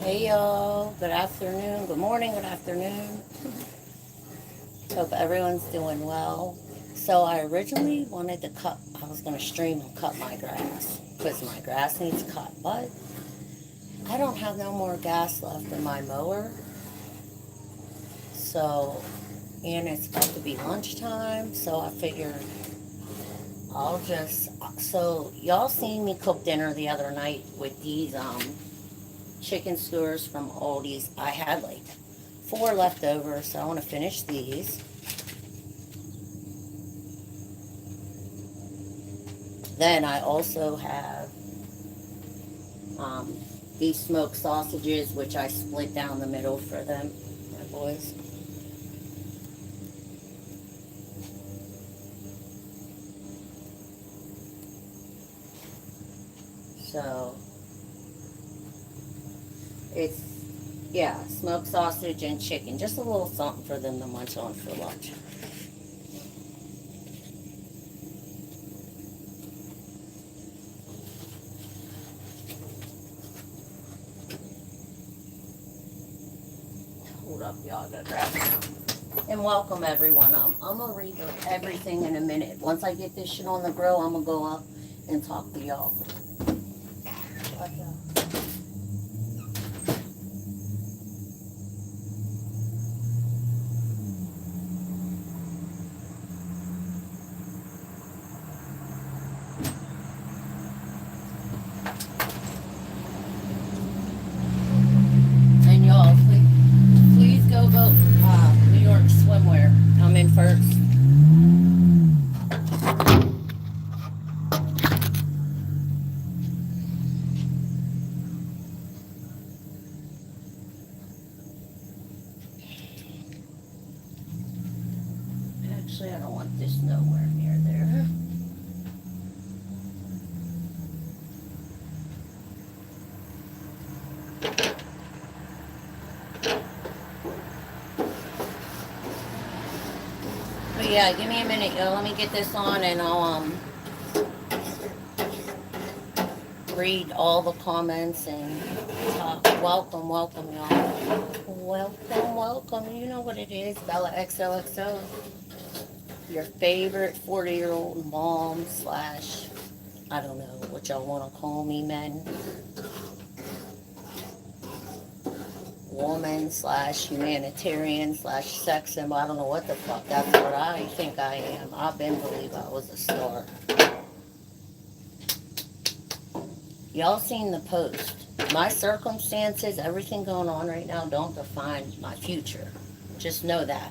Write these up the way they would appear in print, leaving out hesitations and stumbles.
Hey y'all, good afternoon, good morning, good afternoon. Hope everyone's doing well. So I originally wanted to I was going to stream and cut my grass because my grass needs cut, but I don't have no more gas left in my mower. So, and it's about to be lunchtime, so I figured so y'all seen me cook dinner the other night with these chicken skewers from Aldi's. I had like four left over, so I want to finish these. Then I also have um, these smoked sausages, which I split down the middle for them, my boys. So it's, yeah, smoked sausage and chicken. Just a little something for them to munch on for lunch. Hold up, y'all. I gotta grab it. And welcome everyone. I'm gonna read everything in a minute. Once I get this shit on the grill, I'm gonna go up and talk to y'all. And y'all, please go vote New York Swimwear. I'm in first. Actually, I don't want this nowhere near there. But yeah, give me a minute, yo. Let me get this on and I'll read all the comments and talk. Welcome, welcome, y'all. Welcome, welcome. You know what it is, Bella XOXO. Your favorite 40-year-old mom slash, I don't know what y'all want to call me, men. Woman slash humanitarian slash sex symbol. I don't know what the fuck. That's what I think I am. I've been believe I was a star. Y'all seen the post. My circumstances, everything going on right now, don't define my future. Just know that.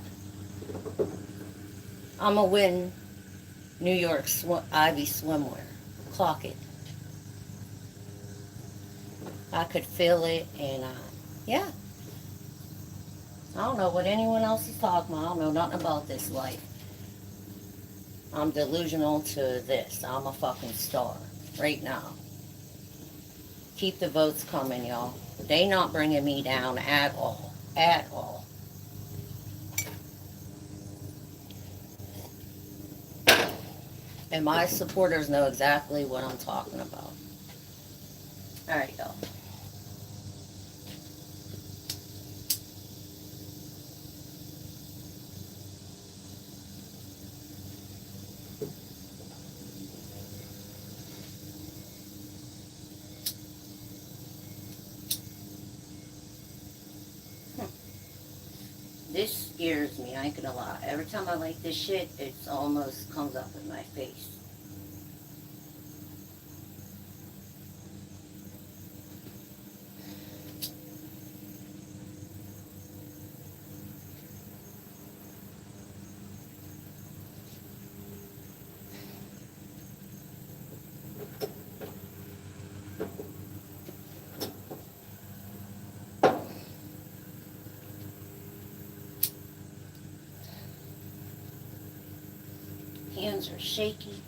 I'm going to win New York Ivy swimwear. Clock it. I could feel it, and yeah. I don't know what anyone else is talking about. I don't know nothing about this life. I'm delusional to this. I'm a fucking star right now. Keep the votes coming, y'all. They not bringing me down at all. At all. And my supporters know exactly what I'm talking about. All right, y'all. This scares me, I ain't gonna lie. Every time I like this shit, it almost comes up in my face. Hands are shaky.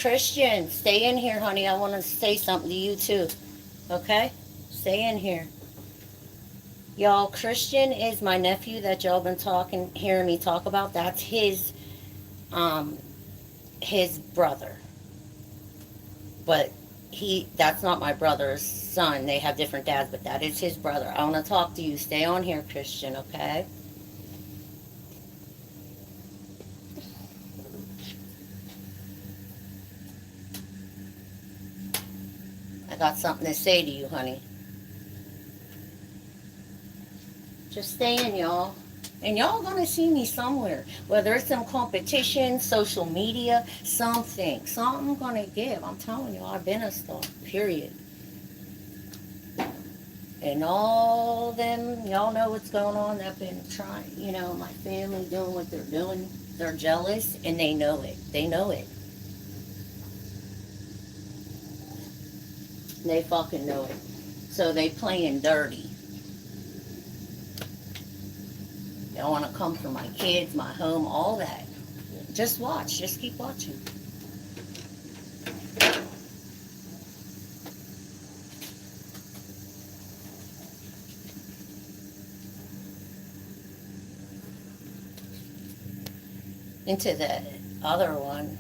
Christian, stay in here, honey. I want to say something to you too. Okay? Stay in here. Y'all, Christian is my nephew that y'all been hearing me talk about. That's um, his brother. But that's not my brother's son. They have different dads, but that is his brother. I want to talk to you. Stay on here, Christian, okay? I got something to say to you, honey. Just stay in, y'all. And y'all gonna see me somewhere. Whether it's some competition, social media, something. Something I'm gonna give. I'm telling you, I've been a star. Period. And all them, y'all know what's going on. They've been trying, my family doing what they're doing. They're jealous and they know it. They know it. They fucking know it. So they playing dirty. They want to come for my kids, my home, all that. Just watch. Just keep watching. Into the other one.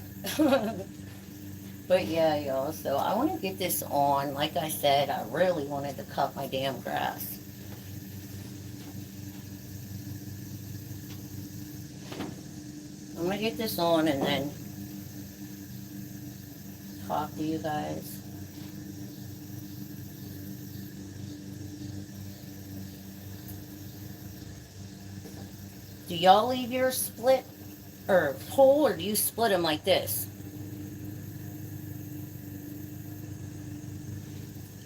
But yeah, y'all, so I want to get this on. Like I said, I really wanted to cut my damn grass. I'm going to get this on and then talk to you guys. Do y'all leave yours split or whole, or do you split them like this?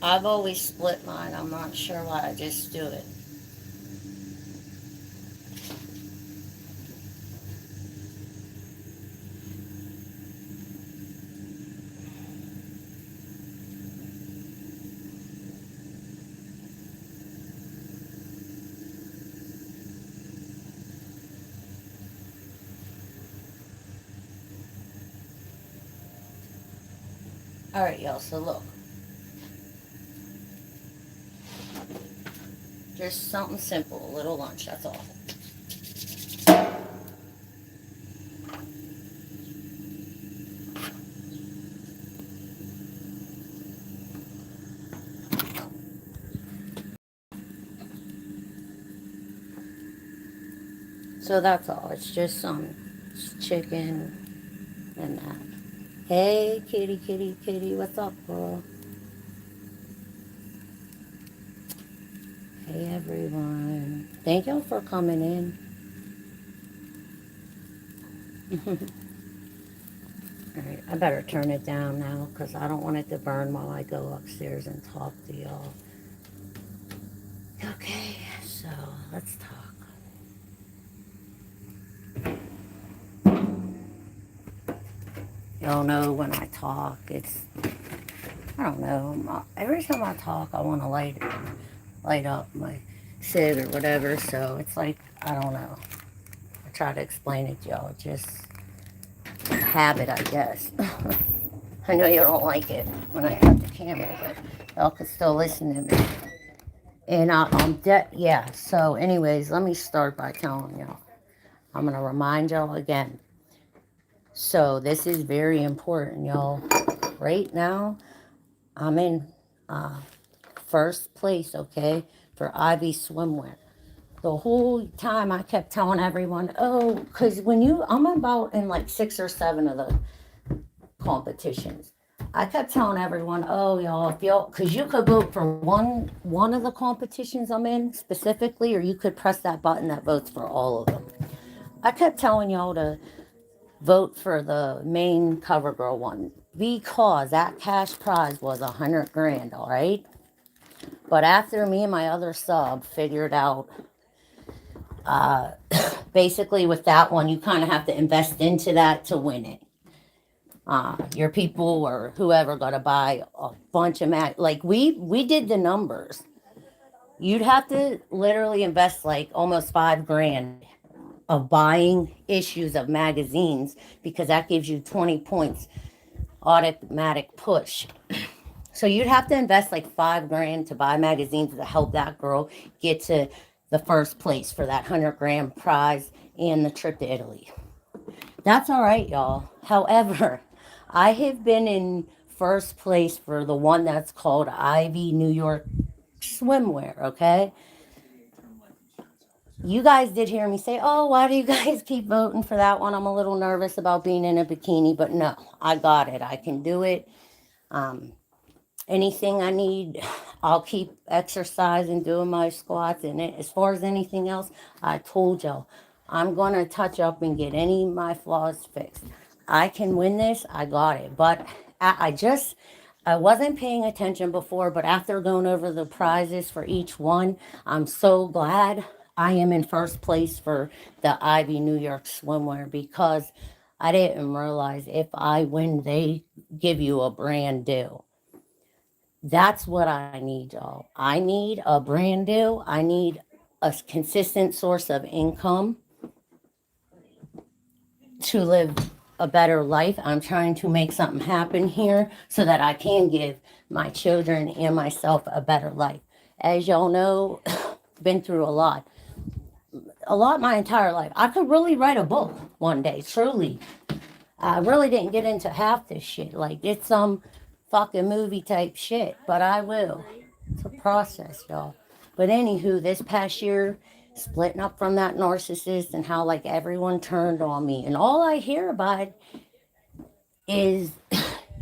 I've always split mine. I'm not sure why. I just do it. All right, y'all, so look. Just something simple, a little lunch, that's all. So that's all. It's just some chicken and that. Hey, kitty, kitty, kitty, what's up, girl? Hey, everyone. Thank y'all for coming in. Alright, I better turn it down now because I don't want it to burn while I go upstairs and talk to y'all. Okay, so let's talk. Y'all know when I talk, I don't know, every time I talk, I want to light up my cig or whatever, so it's like, I don't know. I try to explain it to y'all, just a habit, I guess. I know you don't like it when I have the camera, but y'all can still listen to me. And yeah, so anyways, let me start by telling y'all. I'm going to remind y'all again. So this is very important, y'all. Right now, I'm in first place, okay, for Ivy Swimwear. The whole time I kept telling everyone, oh, because I'm about in like 6 or 7 of the competitions. I kept telling everyone, oh, y'all, because you could vote for one of the competitions I'm in specifically, or you could press that button that votes for all of them. I kept telling y'all to vote for the main CoverGirl one because that cash prize was 100 grand, all right? But after me and my other sub figured out, basically with that one, you kind of have to invest into that to win it. Your people or whoever got to buy a bunch of like we did the numbers. You'd have to literally invest like almost 5 grand of buying issues of magazines because that gives you 20 points automatic push. So you'd have to invest like $5 grand to buy magazines to help that girl get to the first place for that 100 grand prize and the trip to Italy. That's all right, y'all. However, I have been in first place for the one that's called Ivy New York swimwear, okay? You guys did hear me say, oh, why do you guys keep voting for that one? I'm a little nervous about being in a bikini, but no, I got it. I can do it. Anything I need, I'll keep exercising, doing my squats. And as far as anything else, I told y'all, I'm going to touch up and get any of my flaws fixed. I can win this. I got it. But I wasn't paying attention before, but after going over the prizes for each one, I'm so glad I am in first place for the Ivy New York swimwear because I didn't realize if I win, they give you a brand deal. That's what I need, y'all. I need a brand deal. I need a consistent source of income to live a better life. I'm trying to make something happen here so that I can give my children and myself a better life. As y'all know, been through a lot my entire life. I could really write a book one day, truly. I really didn't get into half this shit. Like, it's some fucking movie type shit, but I will. It's a process, y'all. But anywho, this past year, splitting up from that narcissist and how like everyone turned on me, and all I hear about is,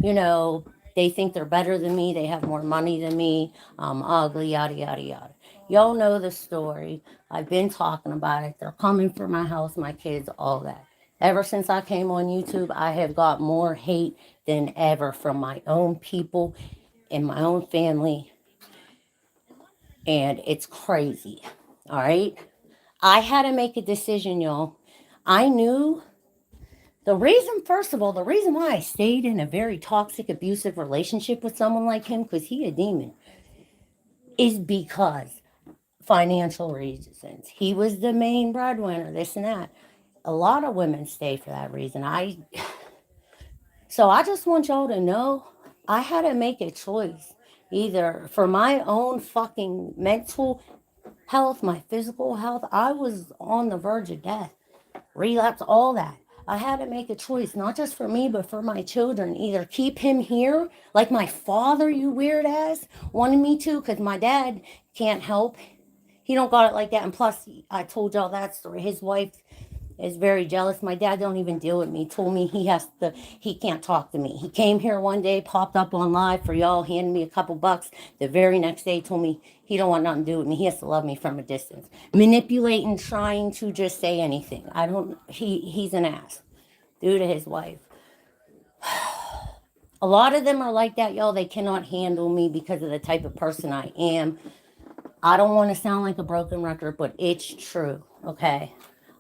you know, they think they're better than me, they have more money than me, I'm ugly, yada yada yada. Y'all know the story. I've been talking about it. They're coming for my house, my kids, all that. Ever since I came on YouTube, I have got more hate than ever from my own people and my own family. And it's crazy. All right. I had to make a decision, y'all. I knew first of all, the reason why I stayed in a very toxic, abusive relationship with someone like him, because he a demon, is because financial reasons. He was the main breadwinner, this and that. A lot of women stay for that reason. So I just want y'all to know I had to make a choice. Either for my own fucking mental health, my physical health, I was on the verge of death, relapse, all that. I had to make a choice, not just for me, but for my children. Either keep him here, like my father, you weird ass, wanted me to, because my dad can't help. He don't got it like that. And plus, I told y'all that story. His wife is very jealous. My dad don't even deal with me. Told me he can't talk to me. He came here one day, popped up on live for y'all, handed me a couple bucks. The very next day told me he don't want nothing to do with me. He has to love me from a distance. Manipulating, trying to just say anything. He's an ass due to his wife. A lot of them are like that, y'all. They cannot handle me because of the type of person I am. I don't want to sound like a broken record, but it's true, okay?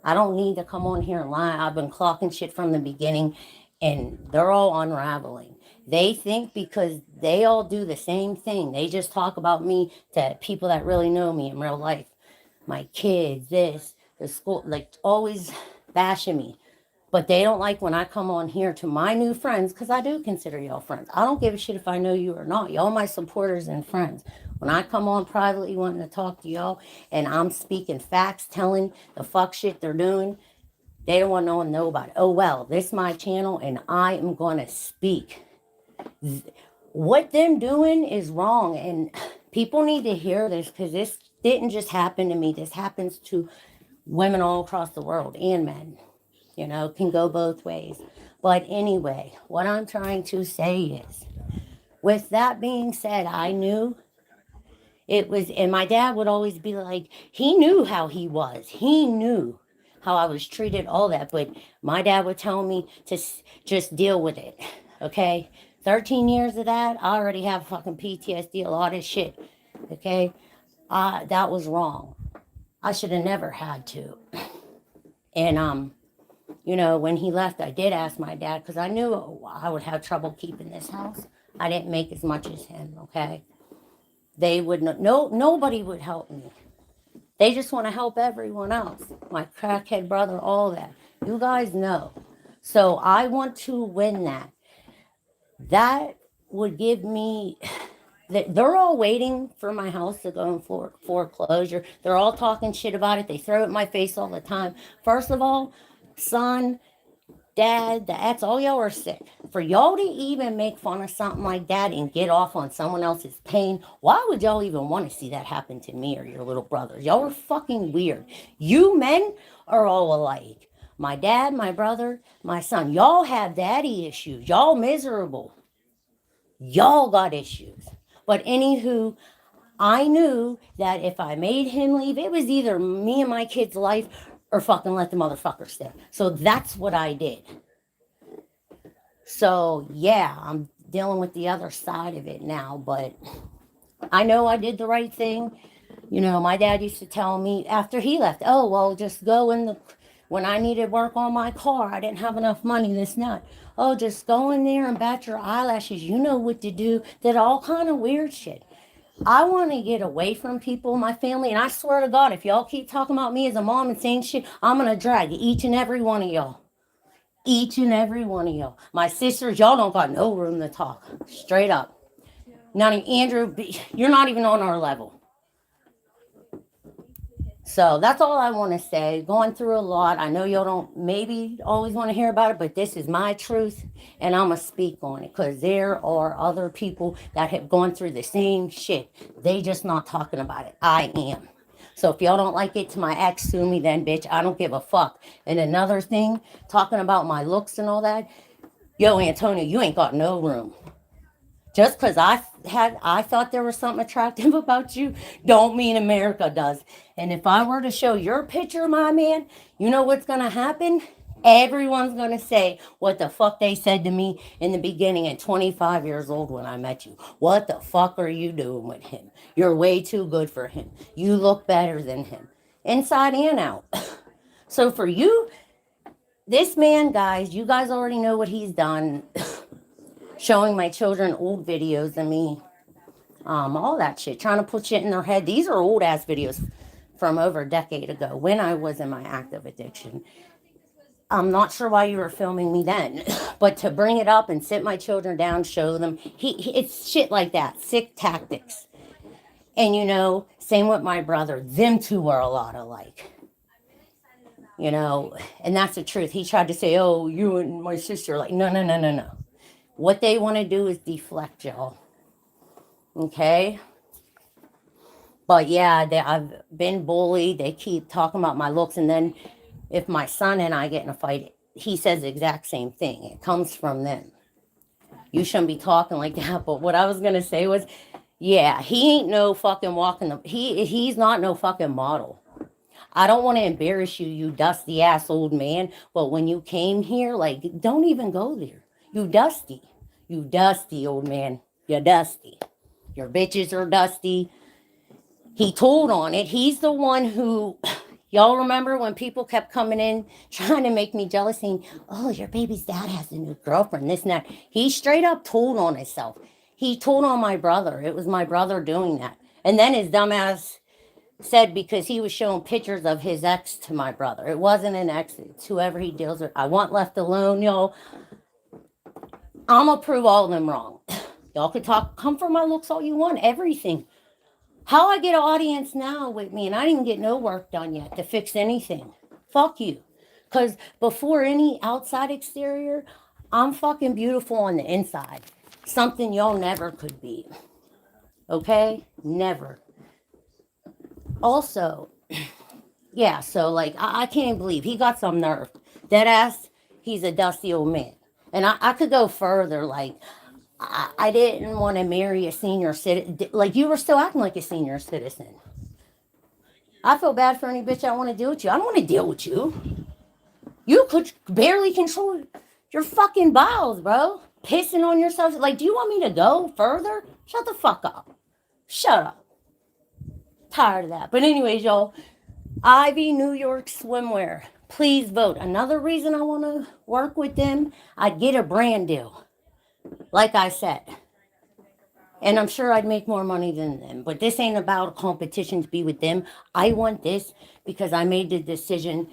I don't need to come on here and lie. I've been clocking shit from the beginning, and they're all unraveling. They think because they all do the same thing. They just talk about me to people that really know me in real life. My kids, the school, like always bashing me. But they don't like when I come on here to my new friends, because I do consider y'all friends. I don't give a shit if I know you or not. Y'all my supporters and friends. When I come on privately wanting to talk to y'all and I'm speaking facts, telling the fuck shit they're doing, they don't want no one to know about it. Oh, well, this is my channel and I am going to speak. What them doing is wrong. And people need to hear this because this didn't just happen to me. This happens to women all across the world and men. You know, can go both ways. But anyway, what I'm trying to say is, with that being said, I knew it was, and my dad would always be like, he knew how he was. He knew how I was treated, all that. But my dad would tell me to just deal with it, okay? 13 years of that, I already have fucking PTSD, a lot of shit, okay? That was wrong. I should have never had to. And, you know, when he left, I did ask my dad because I knew I would have trouble keeping this house. I didn't make as much as him, okay? They would nobody would help me. They just want to help everyone else. My crackhead brother, all that. You guys know. So I want to win that. That would give me, they're all waiting for my house to go in foreclosure. They're all talking shit about it. They throw it in my face all the time. First of all, son, dad, the ex, all y'all are sick. For y'all to even make fun of something like that and get off on someone else's pain, why would y'all even want to see that happen to me or your little brothers? Y'all are fucking weird. You men are all alike. My dad, my brother, my son, y'all have daddy issues. Y'all miserable. Y'all got issues. But anywho, I knew that if I made him leave, it was either me and my kid's life or fucking let the motherfucker stay. So that's what I did. So yeah, I'm dealing with the other side of it now, but I know I did the right thing. You know, my dad used to tell me after he left, oh, well, just go in the, when I needed work on my car, I didn't have enough money, this and that. Oh, just go in there and bat your eyelashes. You know what to do. Did all kind of weird shit. I want to get away from people in my family, and I swear to God, if y'all keep talking about me as a mom and saying shit, I'm going to drag each and every one of y'all. Each and every one of y'all. My sisters, y'all don't got no room to talk. Straight up. Not even Andrew, you're not even on our level. So that's all I want to say. Going through a lot. I know y'all don't maybe always want to hear about it, but this is my truth, and I'm going to speak on it because there are other people that have gone through the same shit. They just not talking about it. I am. So if y'all don't like it, to my ex, sue me then, bitch. I don't give a fuck. And another thing, talking about my looks and all that, yo, Antonio, you ain't got no room. Just because I thought there was something attractive about you, don't mean America does. And if I were to show your picture, my man, you know what's gonna happen? Everyone's gonna say what the fuck they said to me in the beginning at 25 years old when I met you. What the fuck are you doing with him? You're way too good for him. You look better than him, inside and out. So for you, this man, guys, you guys already know what he's done. Showing my children old videos of me, all that shit, trying to put shit in their head. These are old ass videos from over a decade ago when I was in my active addiction. I'm not sure why you were filming me then, but to bring it up and sit my children down, show them, it's shit like that, sick tactics. And you know, same with my brother. Them two are a lot alike. You know, and that's the truth. He tried to say, oh, you and my sister, like, no, no, no, no, no. What they want to do is deflect y'all. Okay? But yeah, I've been bullied. They keep talking about my looks. And then if my son and I get in a fight, he says the exact same thing. It comes from them. You shouldn't be talking like that. But what I was going to say was, yeah, he ain't no fucking walking. He's not no fucking model. I don't want to embarrass you, you dusty ass old man. But when you came here, like, don't even go there. You dusty. You dusty old man. You're dusty. Your bitches are dusty. He told on it. He's the one who, y'all remember when people kept coming in trying to make me jealous, saying, oh, your baby's dad has a new girlfriend, this and that. He straight up told on himself. He told on my brother. It was my brother doing that. And then his dumbass said because he was showing pictures of his ex to my brother. It wasn't an ex. It's whoever he deals with. I want left alone, y'all. I'm going to prove all of them wrong. Y'all could come for my looks all you want, everything. How I get an audience now with me, and I didn't get no work done yet to fix anything. Fuck you. Because before any outside exterior, I'm fucking beautiful on the inside. Something y'all never could be. Okay? Never. Also, yeah, so like, I can't believe he got some nerve. Dead ass, he's a dusty old man. And I could go further, like, I didn't want to marry a senior citizen. Like, you were still acting like a senior citizen. I feel bad for any bitch I want to deal with you. I don't want to deal with you. You could barely control your fucking bowels, bro. Pissing on yourself. Like, do you want me to go further? Shut the fuck up. Shut up. Tired of that. But anyways, y'all, Ivy New York Swimwear. Please vote. Another reason I want to work with them, I'd get a brand deal. Like I said. And I'm sure I'd make more money than them. But this ain't about a competition to be with them. I want this because I made the decision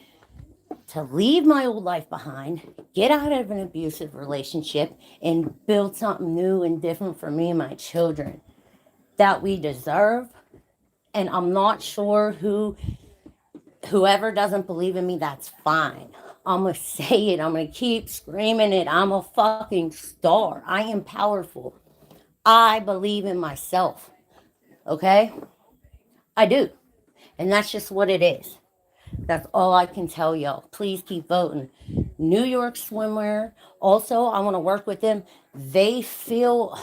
to leave my old life behind, get out of an abusive relationship, and build something new and different for me and my children that we deserve. And I'm not sure whoever doesn't believe in me, that's fine. I'm going to say it. I'm going to keep screaming it. I'm a fucking star. I am powerful. I believe in myself. Okay? I do. And that's just what it is. That's all I can tell y'all. Please keep voting. New York Swimwear. Also, I want to work with them. They feel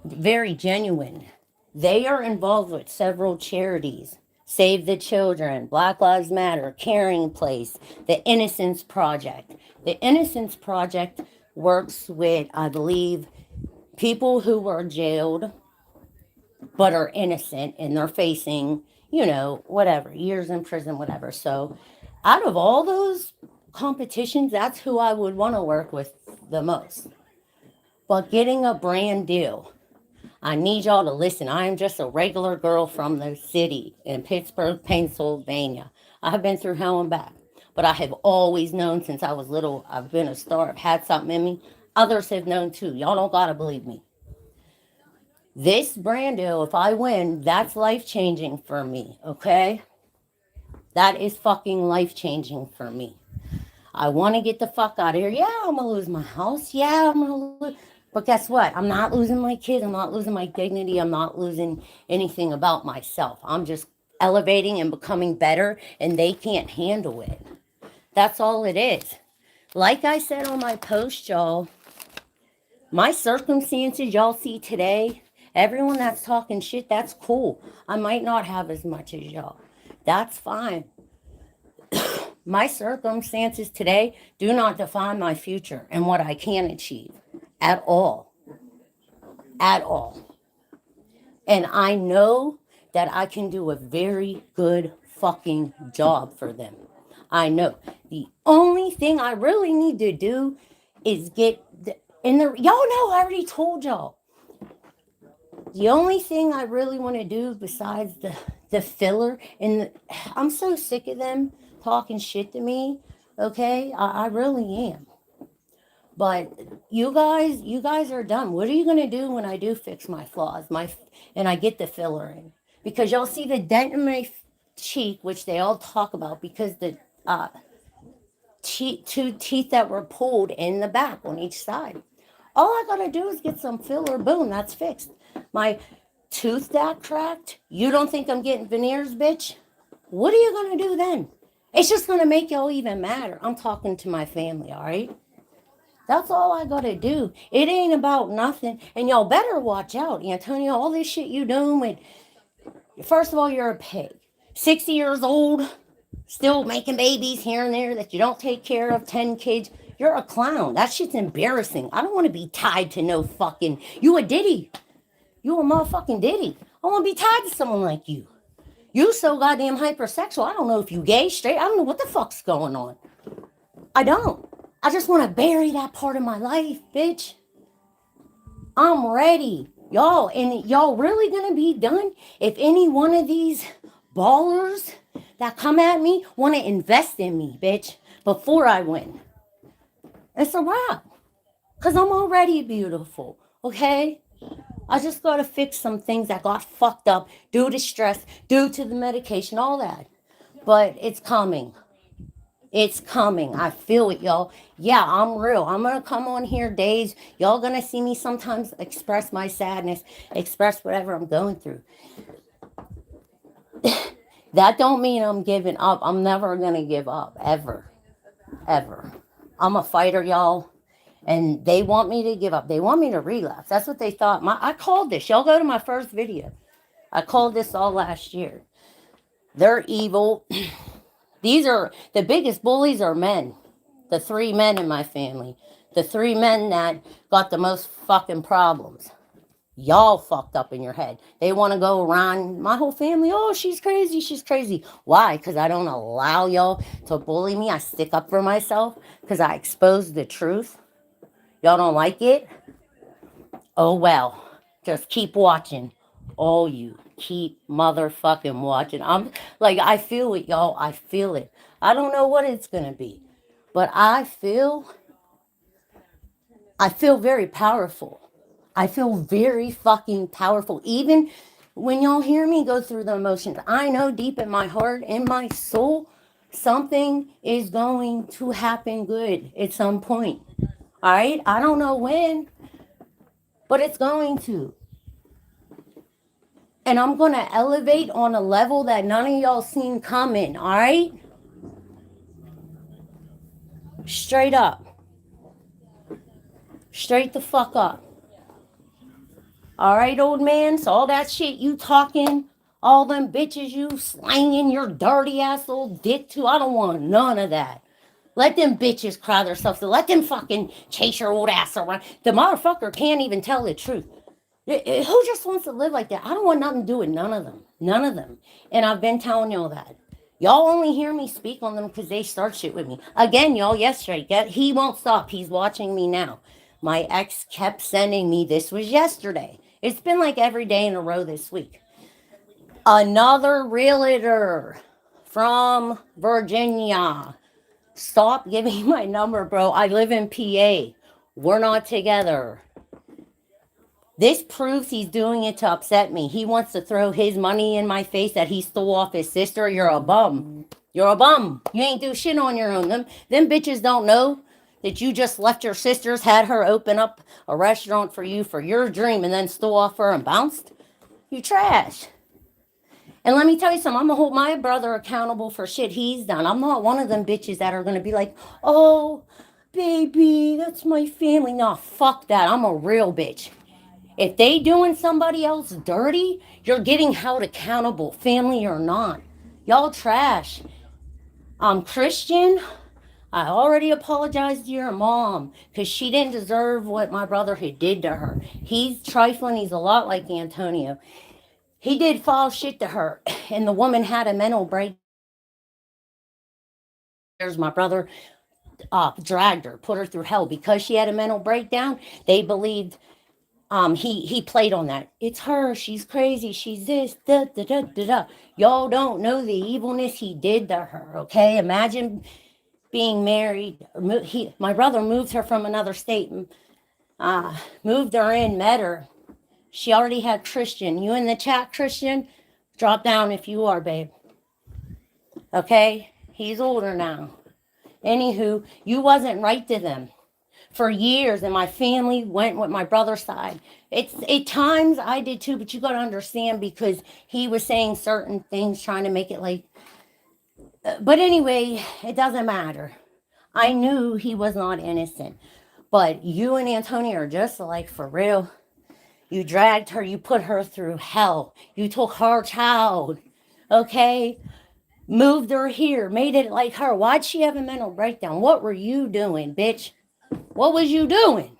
very genuine. They are involved with several charities. Save the Children, Black Lives Matter, Caring Place, the Innocence Project. The Innocence Project works with, I believe, people who were jailed but are innocent and they're facing, whatever, years in prison, whatever. So out of all those competitions, that's who I would want to work with the most. But getting a brand deal, I need y'all to listen. I am just a regular girl from the city in Pittsburgh, Pennsylvania. I've been through hell and back, but I have always known since I was little, I've been a star, I've had something in me. Others have known too. Y'all don't gotta believe me. This brand deal, if I win, that's life-changing for me, okay? That is fucking life-changing for me. I want to get the fuck out of here. Yeah, I'm going to lose my house. Yeah, I'm going to lose. But guess what? I'm not losing my kids. I'm not losing my dignity. I'm not losing anything about myself. I'm just elevating and becoming better, and they can't handle it. That's all it is. Like I said on my post, y'all, my circumstances y'all see today, everyone that's talking shit, that's cool. I might not have as much as y'all. That's fine. My circumstances today do not define my future and what I can achieve at all. At all. And I know that I can do a very good fucking job for them. I know. The only thing I really need to do is get y'all know I already told y'all. The only thing I really want to do besides the filler, I'm so sick of them talking shit to me, okay? I really am. But you guys are done. What are you going to do when I do fix my flaws, and I get the filler in? Because y'all see the dent in my cheek, which they all talk about, because the two teeth that were pulled in the back on each side. All I got to do is get some filler, boom, that's fixed. My tooth that cracked, you don't think I'm getting veneers, bitch? What are you going to do then? It's just going to make y'all even madder. I'm talking to my family, all right? That's all I got to do. It ain't about nothing. And y'all better watch out, Antonio. All this shit you doing with, first of all, you're a pig. 60 years old, still making babies here and there that you don't take care of, 10 kids. You're a clown. That shit's embarrassing. I don't want to be tied to no fucking, you a Diddy. You a motherfucking Diddy. I want to be tied to someone like you. You so goddamn hypersexual. I don't know if you gay, straight. I don't know what the fuck's going on. I don't. I just want to bury that part of my life, bitch. I'm ready. Y'all, and y'all really gonna be done if any one of these ballers that come at me want to invest in me, bitch, before I win. It's a wrap. Because I'm already beautiful, okay? I just got to fix some things that got fucked up due to stress, due to the medication, all that. But it's coming. It's coming. I feel it, y'all. Yeah, I'm real. I'm going to come on here days. Y'all going to see me sometimes express my sadness, express whatever I'm going through. That don't mean I'm giving up. I'm never going to give up, ever. Ever. I'm a fighter, y'all. And they want me to give up. They want me to relapse. That's what they thought. I called this. Y'all go to my first video. I called this all last year. They're evil. These are, the biggest bullies are men. The 3 men in my family. The 3 men that got the most fucking problems. Y'all fucked up in your head. They want to go around my whole family. Oh, she's crazy. She's crazy. Why? Because I don't allow y'all to bully me. I stick up for myself because I expose the truth. Y'all don't like it? Oh, well. Just keep watching. all you keep motherfucking watching. I'm like, I feel it, y'all. I feel it. I don't know what it's gonna be, but I feel very powerful. I feel very fucking powerful. Even when y'all hear me go through the emotions, I know deep in my heart, in my soul, something is going to happen good at some point. All right? I don't know when, but it's going to. And I'm going to elevate on a level that none of y'all seen coming. All right? Straight up. Straight the fuck up. All right, old man. So all that shit you talking, all them bitches you slanging your dirty ass old dick to, I don't want none of that. Let them bitches cry themselves. Let them fucking chase your old ass around. The motherfucker can't even tell the truth. Who just wants to live like that? I don't want nothing to do with none of them. None of them. And I've been telling y'all that. Y'all only hear me speak on them because they start shit with me. Again, y'all, yesterday, he won't stop. He's watching me now. My ex kept sending me, this was yesterday. It's been like every day in a row this week. Another realtor from Virginia. Stop giving my number, bro. I live in PA. We're not together. This proves he's doing it to upset me. He wants to throw his money in my face that he stole off his sister. You're a bum. You're a bum. You ain't do shit on your own. Them bitches don't know that you just left your sister's, had her open up a restaurant for you for your dream, and then stole off her and bounced. You trash. And let me tell you something, I'm going to hold my brother accountable for shit he's done. I'm not one of them bitches that are going to be like, oh, baby, that's my family. No, fuck that. I'm a real bitch. If they doing somebody else dirty, you're getting held accountable, family or not. Y'all trash. I'm Christian. I already apologized to your mom because she didn't deserve what my brother had did to her. He's trifling. He's a lot like Antonio. He did foul shit to her, and the woman had a mental break. There's my brother dragged her, put her through hell because she had a mental breakdown. They believed he played on that. It's her. She's crazy. She's this. Da, da, da, da, da. Y'all don't know the evilness he did to her. Okay, imagine being married. My brother moved her from another state, moved her in, met her. She already had Christian. You in the chat, Christian? Drop down if you are, babe. Okay? He's older now. Anywho, you wasn't right to them. For years, and my family went with my brother's side. At times I did too, but you got to understand because he was saying certain things, trying to make it like. But anyway, it doesn't matter. I knew he was not innocent. But you and Antonio are just like, for real. You dragged her, you put her through hell. You took her child, okay? Moved her here, made it like her. Why'd she have a mental breakdown? What were you doing, bitch? What was you doing?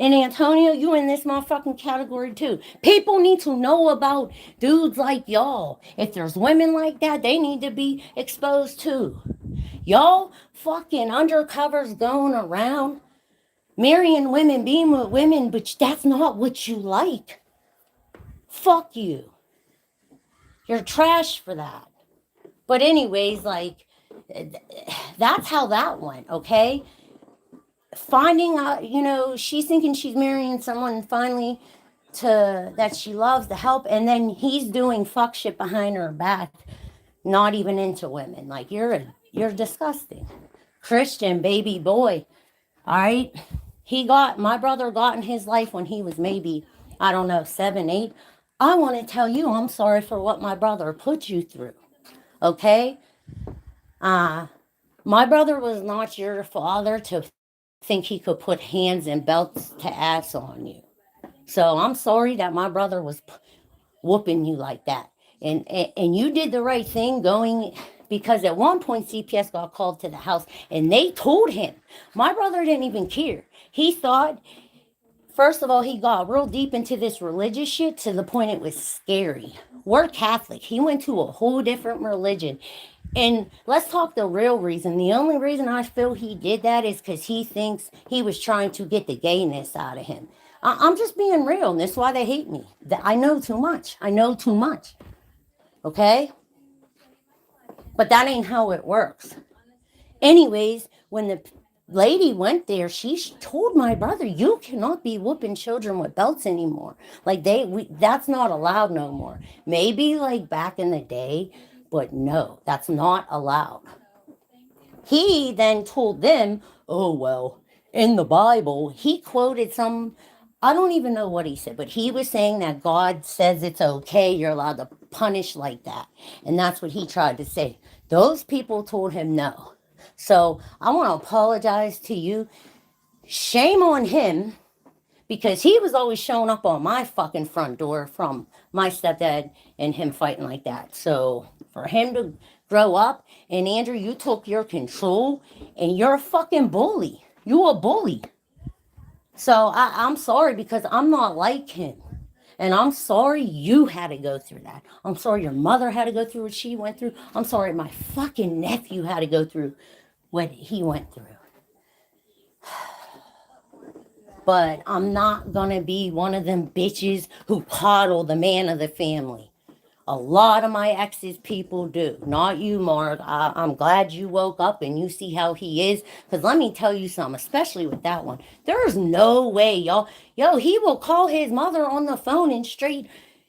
And Antonio, you in this motherfucking category too. People need to know about dudes like y'all. If there's women like that, they need to be exposed too. Y'all fucking undercovers going around marrying women, being with women, but that's not what you like. Fuck you. You're trash for that. But anyways, like, that's how that went, okay? Finding out, she's thinking she's marrying someone finally that she loves to help, and then he's doing fuck shit behind her back, not even into women. Like, you're disgusting. Christian baby boy, all right? My brother got in his life when he was maybe, I don't know, 7, 8. I want to tell you, I'm sorry for what my brother put you through, okay? My brother was not your father to think he could put hands and belts to ass on you. So I'm sorry that my brother was whooping you like that. And you did the right thing going, because at one point CPS got called to the house and they told him. My brother didn't even care. He thought, first of all, he got real deep into this religious shit to the point it was scary. We're Catholic. He went to a whole different religion. And let's talk the real reason. The only reason I feel he did that is because he thinks he was trying to get the gayness out of him. I'm just being real, and that's why they hate me. I know too much. I know too much. Okay? But that ain't how it works. Anyways, when the lady went there, she told my brother, "You cannot be whooping children with belts anymore. Like that's not allowed no more. Maybe like back in the day, but no, that's not allowed." He then told them, "Oh well, in the Bible, he quoted some. I don't even know what he said, but he was saying that God says it's okay. You're allowed to punish like that, and that's what he tried to say. Those people told him no." So I want to apologize to you. Shame on him because he was always showing up on my fucking front door from my stepdad and him fighting like that. So for him to grow up, and Andrew, you took your control and you're a fucking bully. You a bully. So I'm sorry because I'm not like him. And I'm sorry you had to go through that. I'm sorry your mother had to go through what she went through. I'm sorry my fucking nephew had to go through what he went through. But I'm not gonna be one of them bitches who coddle the man of the family. A lot of my ex's people do. Not you, Mark. I'm glad you woke up and you see how he is. Because let me tell you something, especially with that one. There's no way, y'all. Yo, he will call his mother on the phone and straight.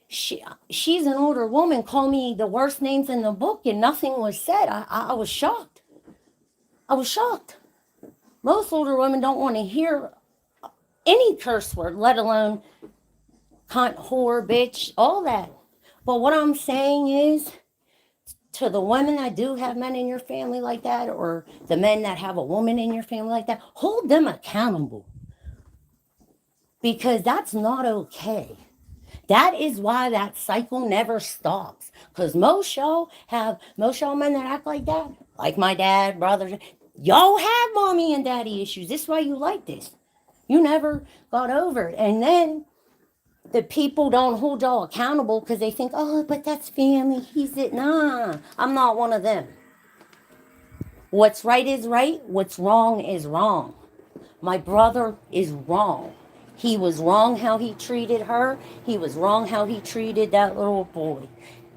She's an older woman. Call me the worst names in the book and nothing was said. I was shocked. I was shocked. Most older women don't want to hear any curse word, let alone cunt, whore, bitch, all that. But what I'm saying is, to the women that do have men in your family like that, or the men that have a woman in your family like that, hold them accountable. Because that's not okay. That is why that cycle never stops. Because most y'all men that act like that, like my dad, brothers, y'all have mommy and daddy issues. This is why you like this. You never got over it. And then the people don't hold y'all accountable because they think, oh, but that's family. He's it. Nah, I'm not one of them. What's right is right. What's wrong is wrong. My brother is wrong. He was wrong how he treated her. He was wrong how he treated that little boy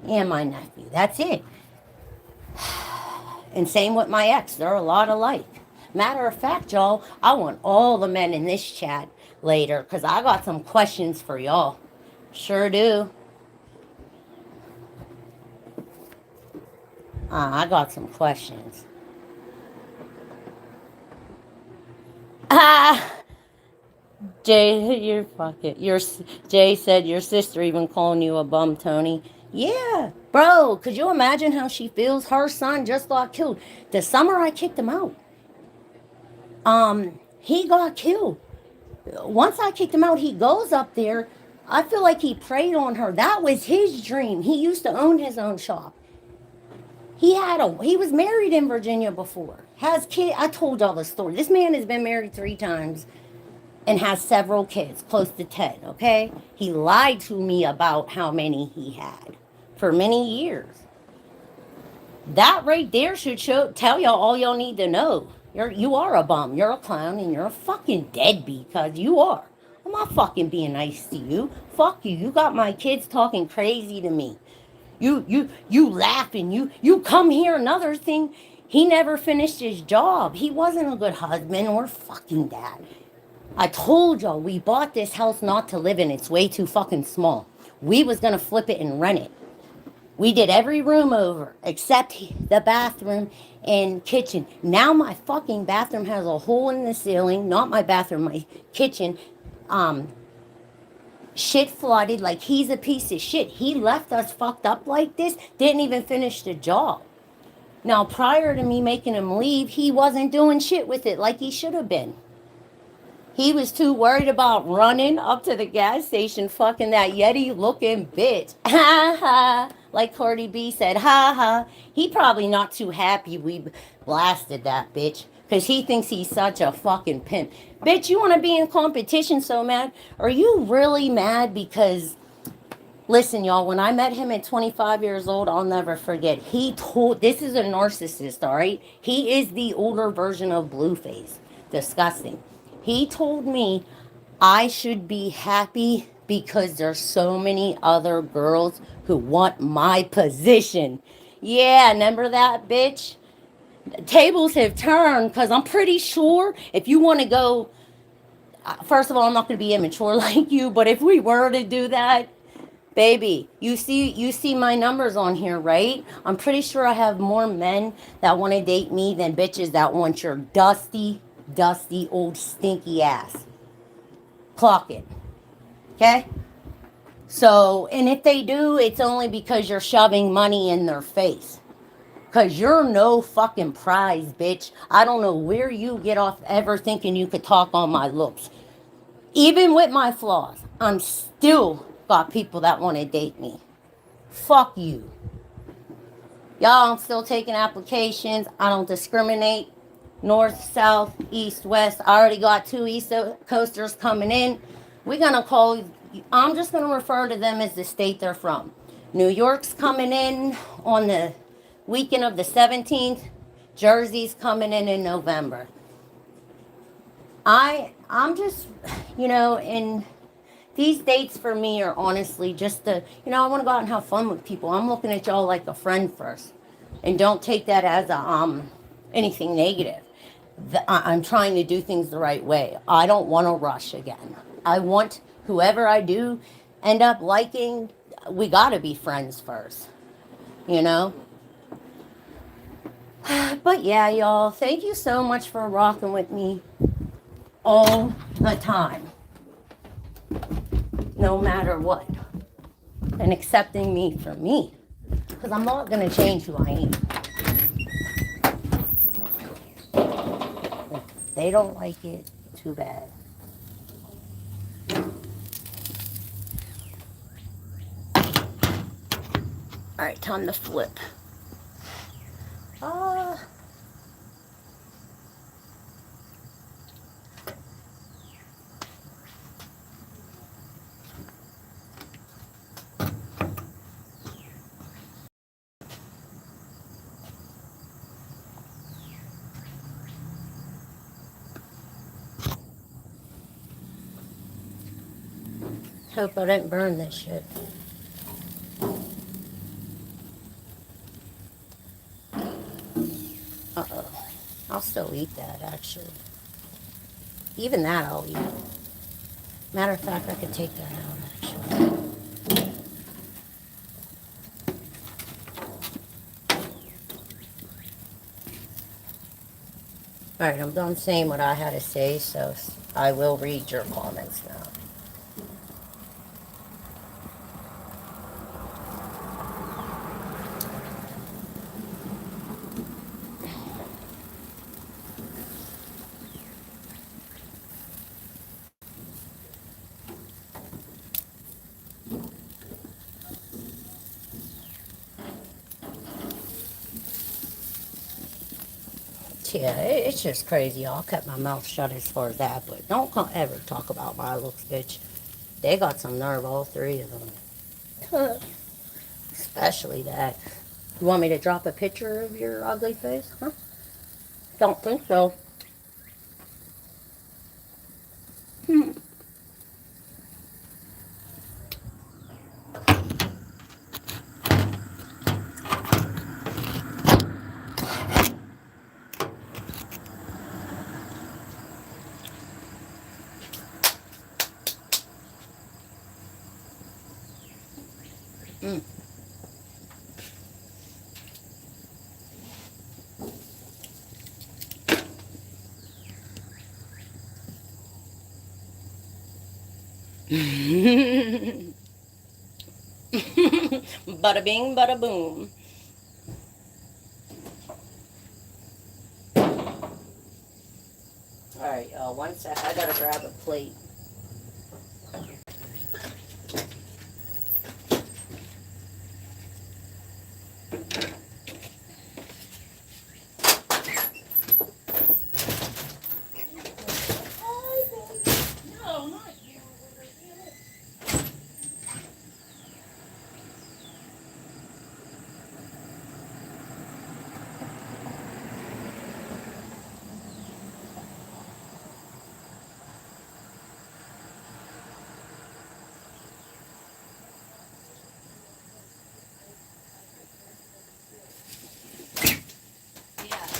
and my nephew. That's it. And same with my ex. They're a lot alike. Matter of fact, y'all, I want all the men in this chat later because I got some questions for y'all. Sure do. I got some questions. Ah, Jay, you're fucking. Jay said your sister even calling you a bum, Tony. Yeah, bro. Could you imagine how she feels? Her son just got killed. The summer I kicked him out. He got killed. Once I kicked him out, he goes up there. I feel like he preyed on her. That was his dream. He used to own his own shop. He was married in Virginia before. Has kid. I told y'all the story. This man has been married 3 times and has several kids, close to 10, okay? He lied to me about how many he had for many years. That right there should tell y'all all y'all need to know. You are a bum, you're a clown, and you're a fucking deadbeat, because you are. I'm not fucking being nice to you. Fuck you. You got my kids talking crazy to me. You laughing. You come here. Another thing, he never finished his job. He wasn't a good husband or fucking dad. I told y'all we bought this house not to live in. It's way too fucking small. We was gonna flip it and rent it. We did every room over except the bathroom and kitchen. Now my fucking bathroom has a hole in the ceiling. Not my bathroom, my kitchen. Shit flooded. Like, he's a piece of shit. He left us fucked up like this. Didn't even finish the job. Now, prior to me making him leave, he wasn't doing shit with it like he should have been. He was too worried about running up to the gas station fucking that Yeti looking bitch. Ha ha. Like Cardi B said, ha ha. He probably not too happy we blasted that bitch. Because he thinks he's such a fucking pimp. Bitch, you want to be in competition so mad? Are you really mad because... Listen, y'all, when I met him at 25 years old, I'll never forget. This is a narcissist, all right? He is the older version of Blueface. Disgusting. He told me, I should be happy because there's so many other girls who want my position. Yeah, remember that, bitch? Tables have turned because I'm pretty sure if you want to go, first of all, I'm not going to be immature like you, but if we were to do that, baby, you see my numbers on here, right? I'm pretty sure I have more men that want to date me than bitches that want your dusty, dusty old stinky ass. Clock it. Okay? So, and if they do, it's only because you're shoving money in their face. Cause you're no fucking prize, bitch. I don't know where you get off ever thinking you could talk on my looks. Even with my flaws, I'm still got people that want to date me. Fuck you. Y'all, I'm still taking applications. I don't discriminate. North, south, east, west. I already got 2 East Coasters coming in. We're going to call, I'm just going to refer to them as the state they're from. New York's coming in on the weekend of the 17th. Jersey's coming in November. I'm just, and these dates for me are honestly just I want to go out and have fun with people. I'm looking at y'all like a friend first. And don't take that as anything negative. I'm trying to do things the right way. I don't want to rush again. I want whoever I do end up liking, we got to be friends first, you know? But yeah, y'all, thank you so much for rocking with me all the time, no matter what, and accepting me for me, because I'm not going to change who I am. If they don't like it, too bad. All right, time to flip. Uh, Hope I didn't burn this shit. Uh-oh. I'll still eat that, actually. Even that I'll eat. Matter of fact, I could take that out, actually. All right, I'm done saying what I had to say, so I will read your comments now. Yeah, it's just crazy. I'll keep my mouth shut as far as that, but don't ever talk about my looks, bitch. They got some nerve, all 3 of them. Especially that. You want me to drop a picture of your ugly face? Huh? Don't think so. Mm. Bada bing, bada boom. Alright, y'all, one sec. I gotta grab a plate. No, not you.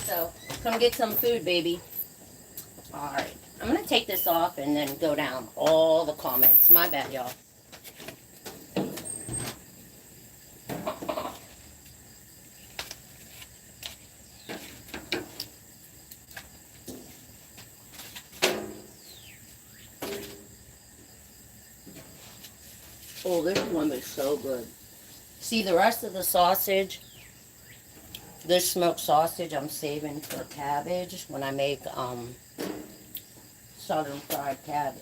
So, come get some food, baby. Alright. I'm going to take this off and then go down all the comments. My bad, y'all. Oh, this one is so good. See, the rest of the sausage, this smoked sausage, I'm saving for cabbage when I make southern fried cabbage.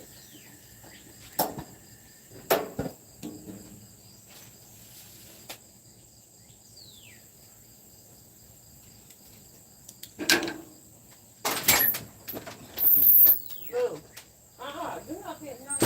Ooh. You're not getting none.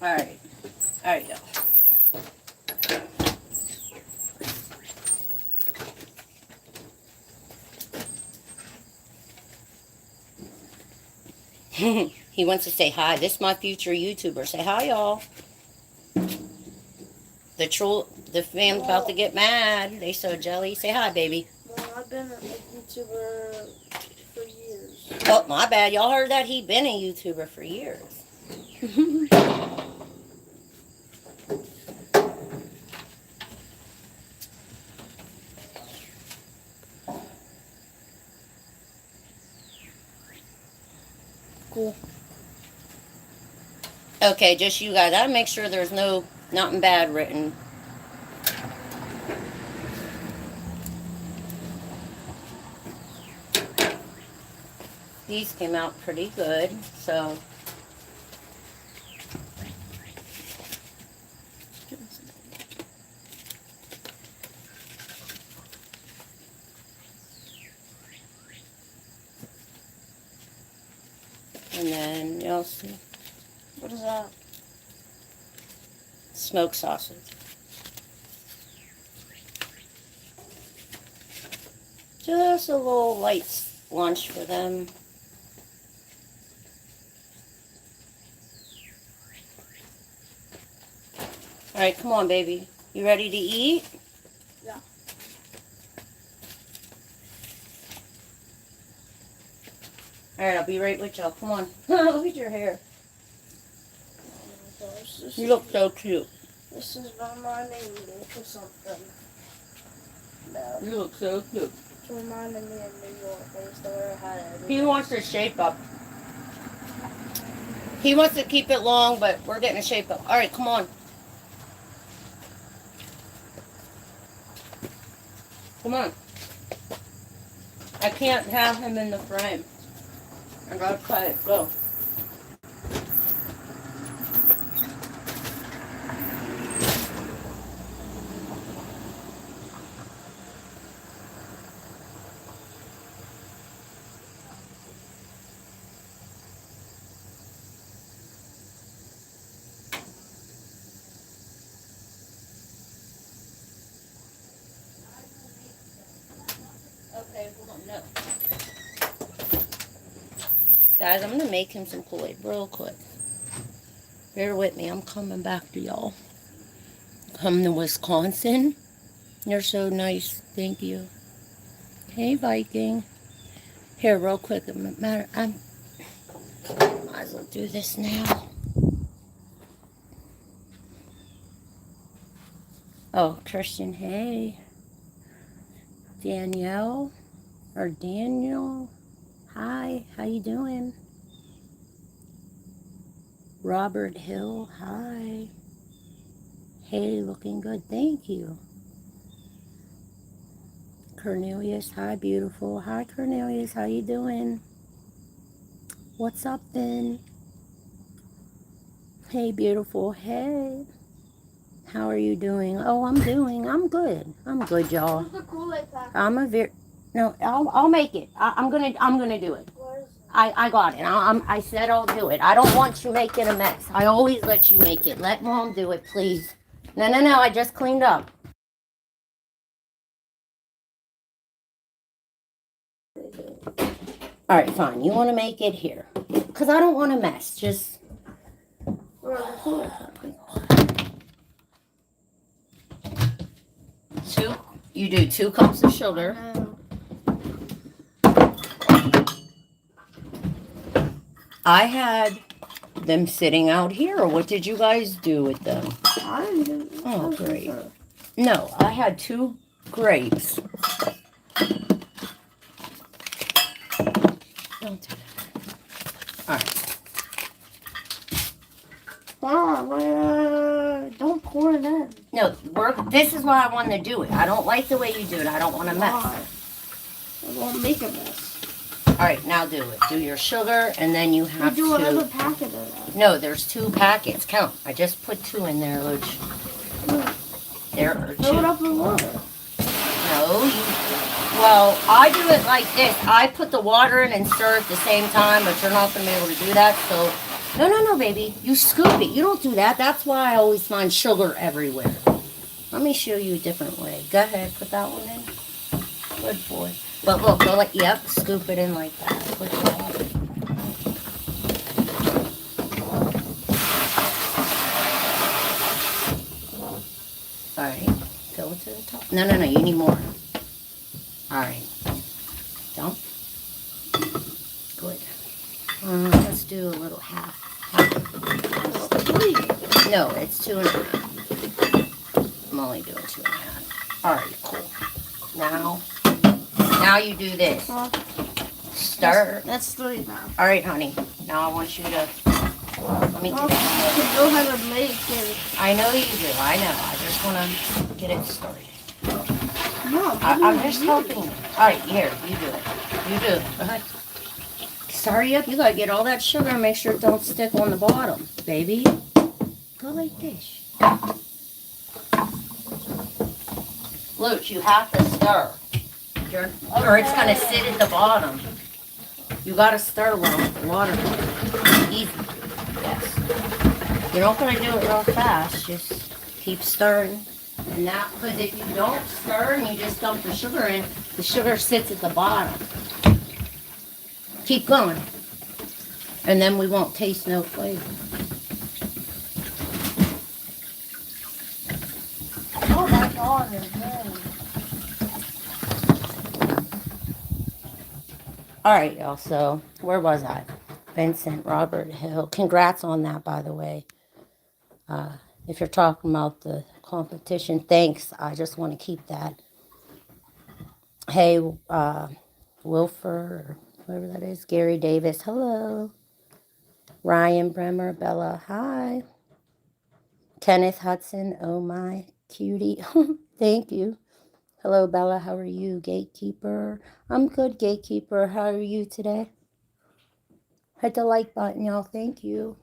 Alright. Alright, y'all. He wants to say hi. This is my future YouTuber. Say hi, y'all. The fam's about to get mad. They so jelly. Say hi, baby. Well, I've been a YouTuber for years. Oh, my bad. Y'all heard that? He been a YouTuber for years. Cool. Okay, just you guys. I gotta make sure there's nothing bad written. These came out pretty good, so. And then you'll see. What is that? Smoked sausage. Just a little light lunch for them. Alright, come on, baby. You ready to eat? Yeah. Alright, I'll be right with y'all. Come on. Look at your hair. Oh my gosh, You look so cute. This is not my name or something. No. You look so cute. It's reminding me of New York. I used to wear a hat every He day. wants to shape up. He wants to keep it long, but we're getting a shape up. Alright, come on. Come on. I can't have him in the frame. I gotta cut it. Go. Okay, hold on. No. Guys, I'm going to make him some Kool-Aid real quick. Bear with me. I'm coming back to y'all. Come to Wisconsin. You're so nice. Thank you. Hey, Viking. Here, real quick. Might as well do this now. Oh, Christian, hey. Danielle. Or Daniel. Hi, how you doing? Robert Hill, hi. Hey, looking good, thank you. Cornelius. Hi, beautiful. Hi, Cornelius. How you doing? What's up, then? Hey, beautiful. Hey. How are you doing? Oh, I'm good. I'm good, y'all. Where's the Kool-Aid pack? No, I'll make it. I'm gonna do it. Where's I got it. I said I'll do it. I don't want you making a mess. I always let you make it. Let mom do it, please. No. I just cleaned up. All right, fine. You want to make it here? Cause I don't want to mess. Just where's the Kool-Aid pack? two. You do 2 cups of sugar. I had them sitting out here. Or what did you guys do with them? I didn't do. Oh, great. No, I had 2 grapes. Don't do that. All right. Don't pour it in. No, this is why I want to do it. I don't like the way you do it. I don't want to mess. Why? It won't make a mess. All right, now do it. Do your sugar, and then you have do another to. packet of that. No, there's 2 packets. Count. I just put 2 in there, Luch. There are 2. Fill it up with water. No, well, I do it like this. I put the water in and stir at the same time, but you're not going to be able to do that. So, no, baby. You scoop it. You don't do that. That's why I always find sugar everywhere. Let me show you a different way. Go ahead. Put that one in. Good boy. But look, go like, yep, scoop it in like that. Good job. All right. Fill it to the top. No, you need more. All right. Dump. Good. Let's do a little half. No, it's 2.5. I'm only doing 2.5. All right, cool. Now you do this. Stir. That's 3 now. All right, honey. Now I want you to. Let me Well, get you know how to make it. I know you do. I know. I just want to get it started. No, I'm just helping you. All right, here. You do it. You do it. Go ahead. Hurry up. You got to get all that sugar and make sure it don't stick on the bottom, baby. Go like this. Luch, you have to stir. Or it's going to sit at the bottom. You got to stir with the water. Easy. Yes. You're not going to do it real fast. Just keep stirring. And that, because if you don't stir and you just dump the sugar in, the sugar sits at the bottom. Keep going. And then we won't taste no flavor. Oh my God, it's burning. All right, y'all. So where was I? Vincent Robert Hill. Congrats on that, by the way. If you're talking about the competition, thanks. I just want to keep that. Hey, Wilfer, or whoever that is, Gary Davis. Hello. Ryan Bremer, Bella. Hi. Kenneth Hudson. Oh my cutie. Thank you. Hello, Bella. How are you, Gatekeeper? I'm good, Gatekeeper. How are you today? Hit the like button, y'all. Thank you.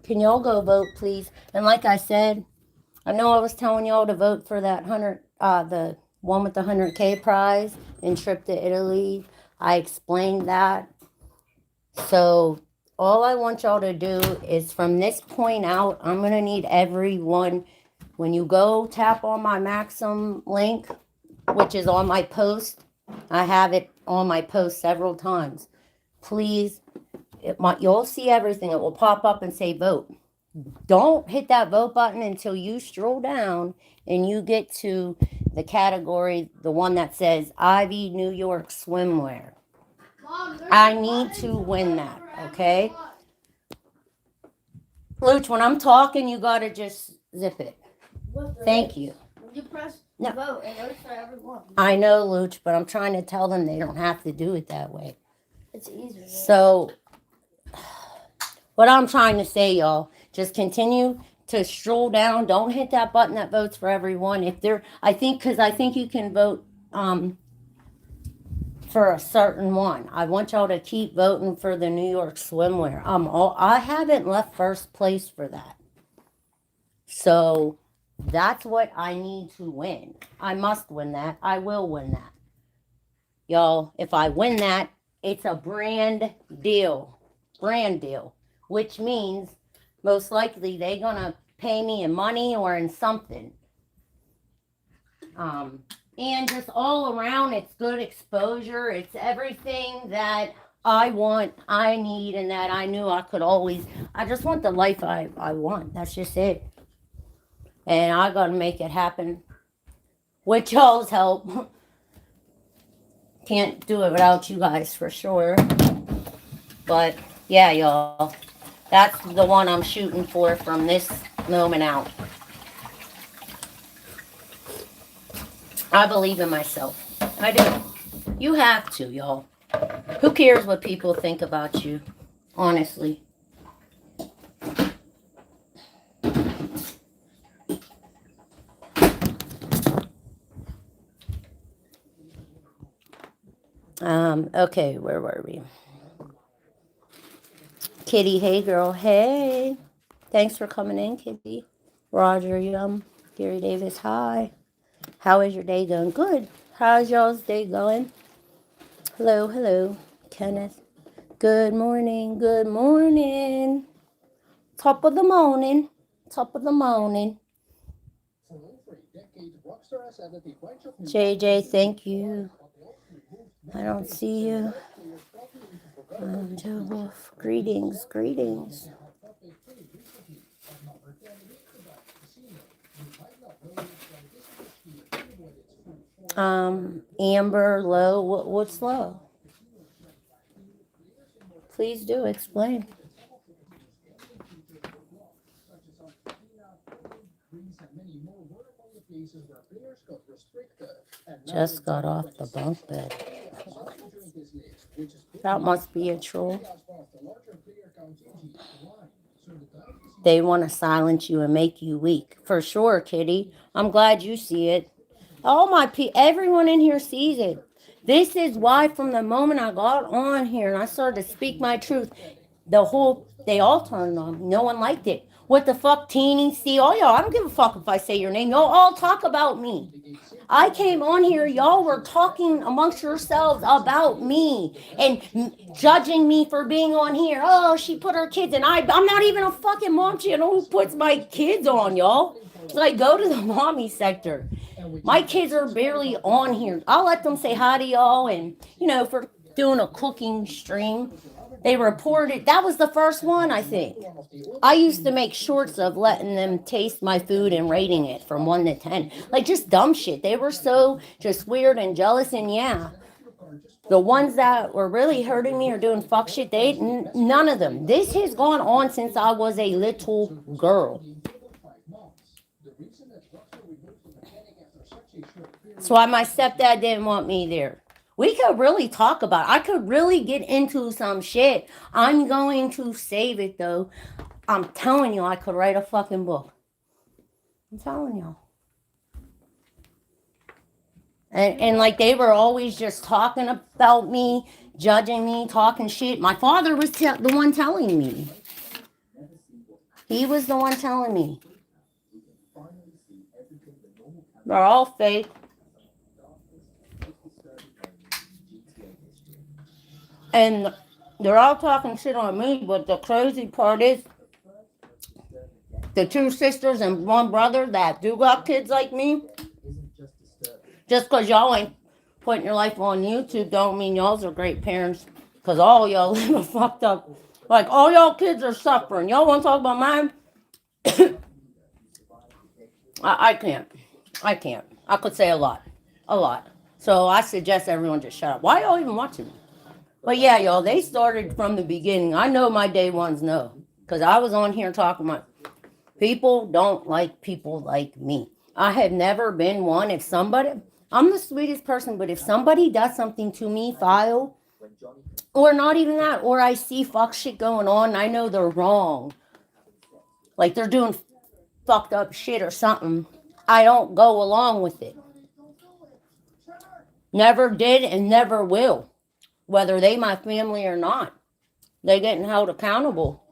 Can y'all go vote, please? And like I said, I know I was telling y'all to vote for that the one with the 100K prize and trip to Italy. I explained that. So all I want y'all to do is from this point out, I'm going to need everyone, when you go tap on my Maxim link, which is on my post, I have it on my post several times. Please, you'll see everything. It will pop up and say vote. Don't hit that vote button until you stroll down and you get to the category, the one that says Ivy New York Swimwear. I need to win that, okay? Luch, when I'm talking, you gotta just zip it. Thank you. You press No. vote and it's for everyone. I know, Luch, but I'm trying to tell them they don't have to do it that way. It's easier. So, what I'm trying to say, y'all, just continue to stroll down. Don't hit that button that votes for everyone. If they're, I think you can vote for a certain one. I want y'all to keep voting for the New York swimwear. I haven't left first place for that. So that's what I need to win. I must win that. I will win that. Y'all, if I win that, it's a brand deal. Brand deal. Which means most likely they're going to pay me in money or in something. And just all around, it's good exposure. It's everything that I want, I need, and that I knew I could always. I just want the life I want. That's just it. And I got to make it happen with y'all's help. Can't do it without you guys for sure. But yeah, y'all. That's the one I'm shooting for from this moment out. I believe in myself. I do. You have to, y'all. Who cares what people think about you? Honestly. Okay, where were we? Kitty, hey girl, hey. Thanks for coming in, Kitty. Roger, Gary Davis, hi. How is your day going? Good. How's y'all's day going? Hello, hello. Kenneth. Good morning, good morning. Top of the morning. Top of the morning. JJ, thank you. I don't see you. Joe Wolf, greetings, greetings. Amber, low, what's low? Please do explain. Just got off the bunk bed. That must be a troll. They want to silence you and make you weak. For sure, Kitty. I'm glad you see it. Everyone in here sees it. This is why from the moment I got on here and I started to speak my truth, they all turned on me. No one liked it. What the fuck, Teeny, see, all y'all, I don't give a fuck if I say your name. Y'all all talk about me. I came on here, y'all were talking amongst yourselves about me and judging me for being on here. Oh, she put her kids in. I'm not even a fucking mom channel who puts my kids on, y'all. So I go to the mommy sector. My kids are barely on here. I'll let them say hi to y'all and, for doing a cooking stream. They reported, that was the first one, I think. I used to make shorts of letting them taste my food and rating it from 1 to 10. Like, just dumb shit. They were so just weird and jealous, and yeah. The ones that were really hurting me or doing fuck shit, none of them. This has gone on since I was a little girl. That's why my stepdad didn't want me there. We could really talk about it. I could really get into some shit. I'm going to save it, though. I'm telling you, I could write a fucking book. I'm telling y'all. And like, they were always just talking about me, judging me, talking shit. My father was the one telling me. He was the one telling me. They're all fake. And they're all talking shit on me, but the crazy part is the 2 sisters and 1 brother that do got kids like me, just because y'all ain't putting your life on YouTube don't mean y'all are great parents, because all y'all live a fucked up, like all y'all kids are suffering. Y'all want to talk about mine? I can't. I could say a lot. So I suggest everyone just shut up. Why y'all even watching me? But yeah, y'all, they started from the beginning. I know my day ones know, because I was on here talking about people don't like people like me. I have never been one. I'm the sweetest person, but if somebody does something to me, or not even that, or I see fuck shit going on, I know they're wrong. Like they're doing fucked up shit or something, I don't go along with it. Never did and never will. Whether they my family or not. They getting held accountable.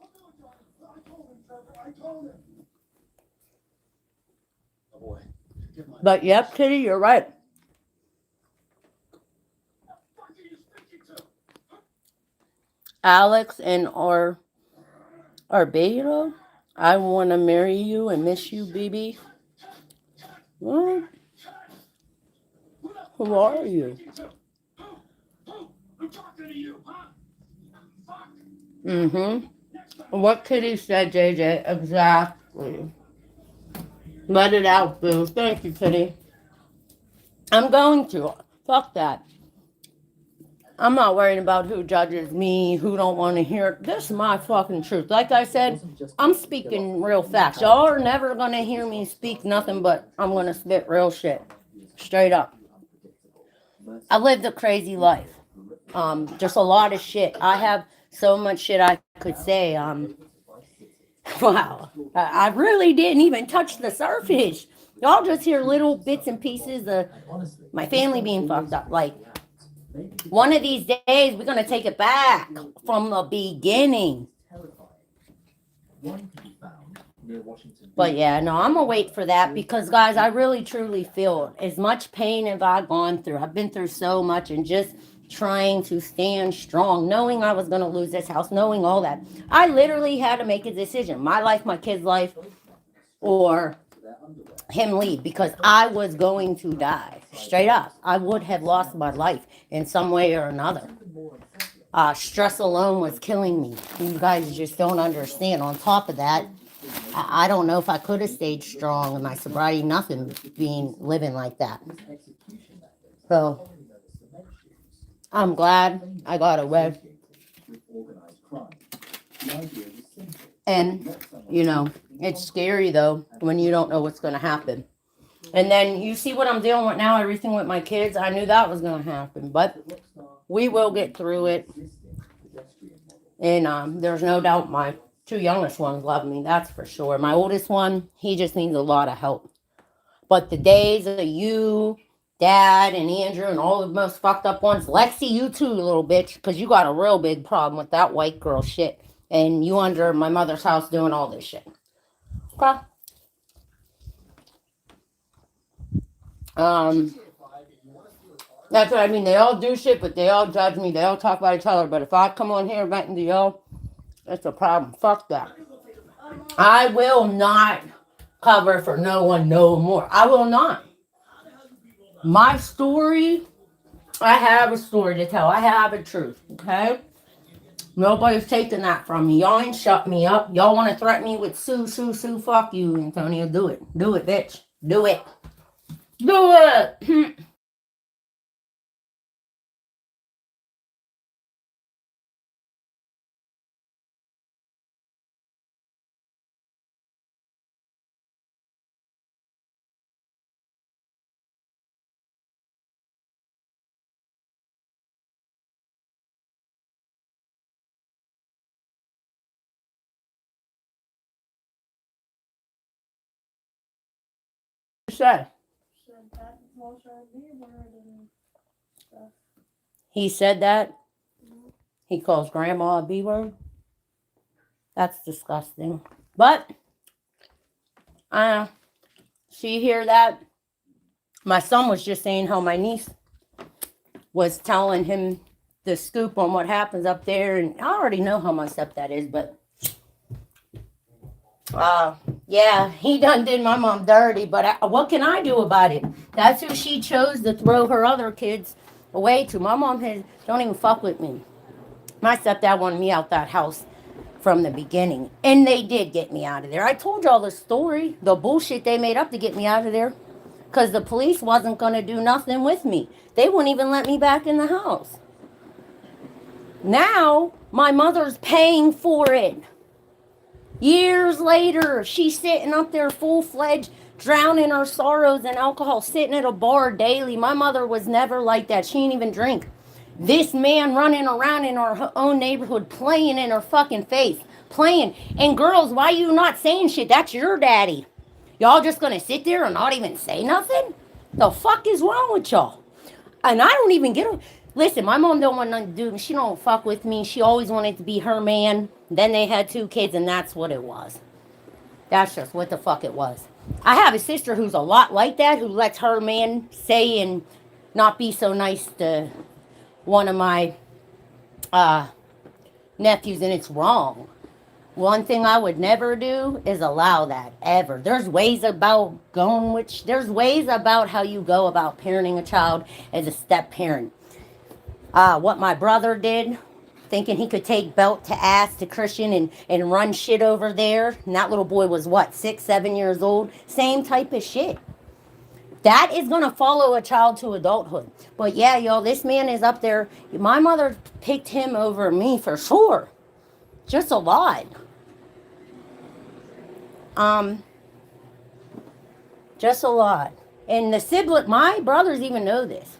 But yep, Kitty, you're right. Alex and our Beto, I want to marry you and miss you, BB. Well, who are you? Mm-hmm. What Kitty said, JJ, exactly. Let it out, boo. Thank you, Kitty. I'm going to. Fuck that. I'm not worried about who judges me, who don't want to hear it. This is my fucking truth. Like I said, I'm speaking real facts. Y'all are never going to hear me speak nothing but I'm going to spit real shit. Straight up. I lived a crazy life. Just a lot of shit. I have so much shit I could say. Wow. I really didn't even touch the surface. Y'all just hear little bits and pieces of my family being fucked up. Like, one of these days, we're going to take it back from the beginning. But yeah, no, I'm going to wait for that because, guys, I really, truly feel as much pain as I've gone through. I've been through so much and just trying to stand strong, knowing I was going to lose this house, knowing all that. I literally had to make a decision. My life, my kid's life, or him leave because I was going to die. Straight up. I would have lost my life in some way or another. Stress alone was killing me. You guys just don't understand. On top of that, I don't know if I could have stayed strong in my sobriety, nothing living like that. So I'm glad I got away. And, you know, it's scary though when you don't know what's going to happen. And then you see what I'm dealing with now, everything with my kids. I knew that was going to happen, but we will get through it. And there's no doubt my two youngest ones love me, that's for sure. My oldest one, he just needs a lot of help. But the days of you, Dad, and Andrew, and all the most fucked up ones, Lexi, you too, little bitch, because you got a real big problem with that white girl shit. And you under my mother's house doing all this shit. Okay. That's what I mean. They all do shit, but they all judge me. They all talk about each other. But if I come on here venting to y'all, that's a problem. Fuck that. I will not cover for no one no more. I will not. My story, I have a story to tell. I have a truth, okay? Nobody's taking that from me. Y'all ain't shut me up. Y'all want to threaten me with sue. Fuck you, Antonio. Do it. Do it, bitch. Do it. Do it. Say. He said that. He calls grandma a B word. That's disgusting. But she hear that. My son was just saying how my niece was telling him the scoop on what happens up there, and I already know how my stepdad is, but yeah, he done did my mom dirty, but what can I do about it? That's who she chose to throw her other kids away to. My mom don't even fuck with me. My stepdad wanted me out that house from the beginning, and they did get me out of there. I told y'all the story, the bullshit they made up to get me out of there, because the police wasn't going to do nothing with me. They wouldn't even let me back in the house. Now, my mother's paying for it. Years later, she's sitting up there full-fledged, drowning her sorrows in alcohol, sitting at a bar daily. My mother was never like that. She didn't even drink. This man running around in our own neighborhood, playing in her fucking face. Playing. And girls, why you not saying shit? That's your daddy. Y'all just gonna sit there and not even say nothing? The fuck is wrong with y'all? And I don't even get her. Listen, my mom don't want nothing to do. She don't fuck with me. She always wanted to be her man. Then they had 2 kids, and that's what it was. That's just what the fuck it was. I have a sister who's a lot like that, who lets her man say and not be so nice to one of my uh, nephews, and it's wrong. One thing I would never do is allow that ever. There's ways about there's ways about how you go about parenting a child as a step parent. What my brother did, thinking he could take belt to ass to Christian and run shit over there. And that little boy was what, 6, 7 years old? Same type of shit. That is going to follow a child to adulthood. But yeah, y'all, this man is up there. My mother picked him over me for sure. Just a lot. Just a lot. And the sibling, my brothers even know this.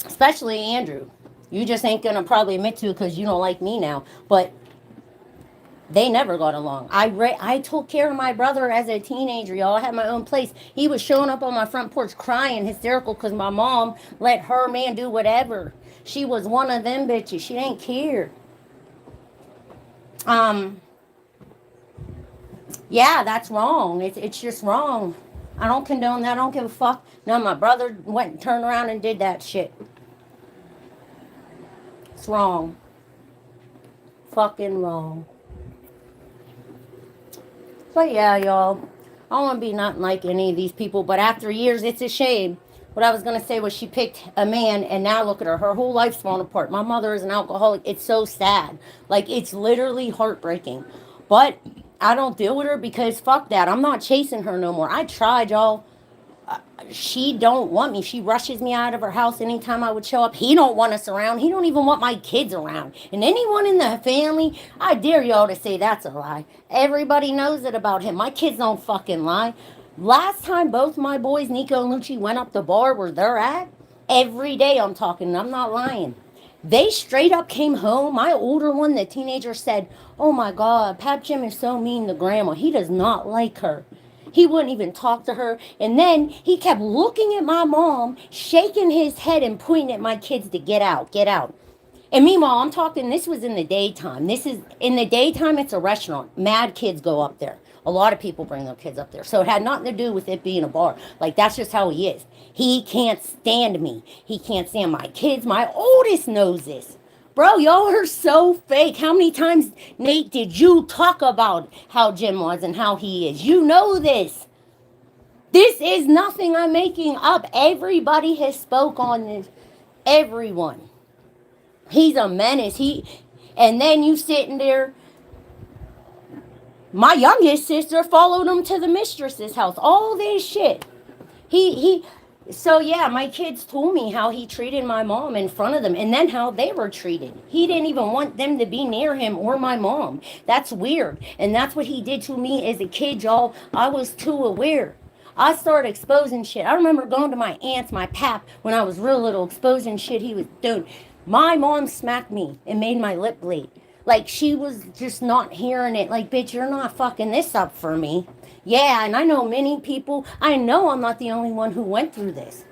Especially Andrew. You just ain't going to probably admit to it because you don't like me now. But they never got along. I took care of my brother as a teenager, y'all. I had my own place. He was showing up on my front porch crying, hysterical, because my mom let her man do whatever. She was one of them bitches. She didn't care. Yeah, that's wrong. It's just wrong. I don't condone that. I don't give a fuck. No, my brother went and turned around and did that shit. It's wrong. Fucking wrong. But yeah, y'all, I don't want to be nothing like any of these people, but after years, it's a shame. What I was going to say was she picked a man, and now look at her. Her whole life's falling apart. My mother is an alcoholic. It's so sad. Like, it's literally heartbreaking. But I don't deal with her because fuck that. I'm not chasing her no more. I tried, y'all. She don't want me. She rushes me out of her house anytime I would show up. He don't want us around. He don't even want my kids around. And anyone in the family, I dare y'all to say that's a lie. Everybody knows it about him. My kids don't fucking lie. Last time both my boys, Nico and Lucci, went up the bar where they're at, every day I'm talking, I'm not lying. They straight up came home. My older one, the teenager, said, "Oh my God, Pap Jim is so mean to Grandma. He does not like her." He wouldn't even talk to her. And then he kept looking at my mom, shaking his head and pointing at my kids to get out, get out. And meanwhile, I'm talking, this was in the daytime. This is, in the daytime, it's a restaurant. Mad kids go up there. A lot of people bring their kids up there. So it had nothing to do with it being a bar. Like, that's just how he is. He can't stand me. He can't stand my kids. My oldest knows this. Bro, y'all are so fake. How many times, Nate, did you talk about how Jim was and how he is? You know this. This is nothing I'm making up. Everybody has spoke on this. Everyone. He's a menace. And then you sitting there. My youngest sister followed him to the mistress's house. All this shit. So yeah, my kids told me how he treated my mom in front of them and then how they were treated. He didn't even want them to be near him or my mom. That's weird. And that's what he did to me as a kid, y'all. I was too aware. I started exposing shit. I remember going to my aunt's, my pap, when I was real little, exposing shit he was doing. My mom smacked me and made my lip bleed. Like, she was just not hearing it. Like, bitch, you're not fucking this up for me. Yeah, and I know many people. I know I'm not the only one who went through this.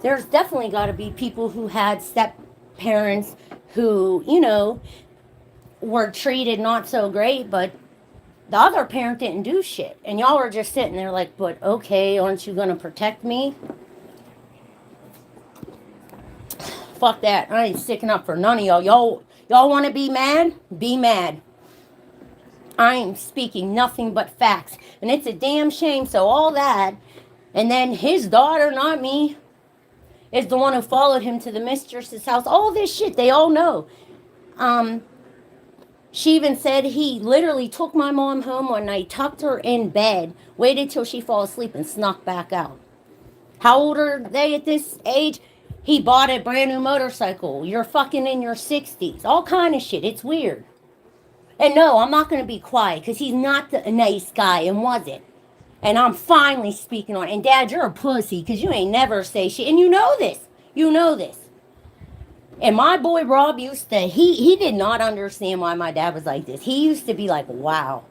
There's definitely got to be people who had step parents who, were treated not so great, but the other parent didn't do shit. And y'all are just sitting there like, but okay, aren't you going to protect me? Fuck that. I ain't sticking up for none of y'all. Y'all want to be mad? Be mad. I'm speaking nothing but facts. And it's a damn shame. So all that, and then his daughter, not me, is the one who followed him to the mistress's house. All this shit, they all know. She even said he literally took my mom home one night, tucked her in bed, waited till she fell asleep, and snuck back out. How old are they at this age? He bought a brand new motorcycle. You're fucking in your 60s. All kind of shit. It's weird. And no, I'm not going to be quiet because he's not a nice guy and wasn't. And I'm finally speaking on it. And Dad, you're a pussy because you ain't never say shit. And you know this. You know this. And my boy Rob used to, he did not understand why my dad was like this. He used to be like, wow,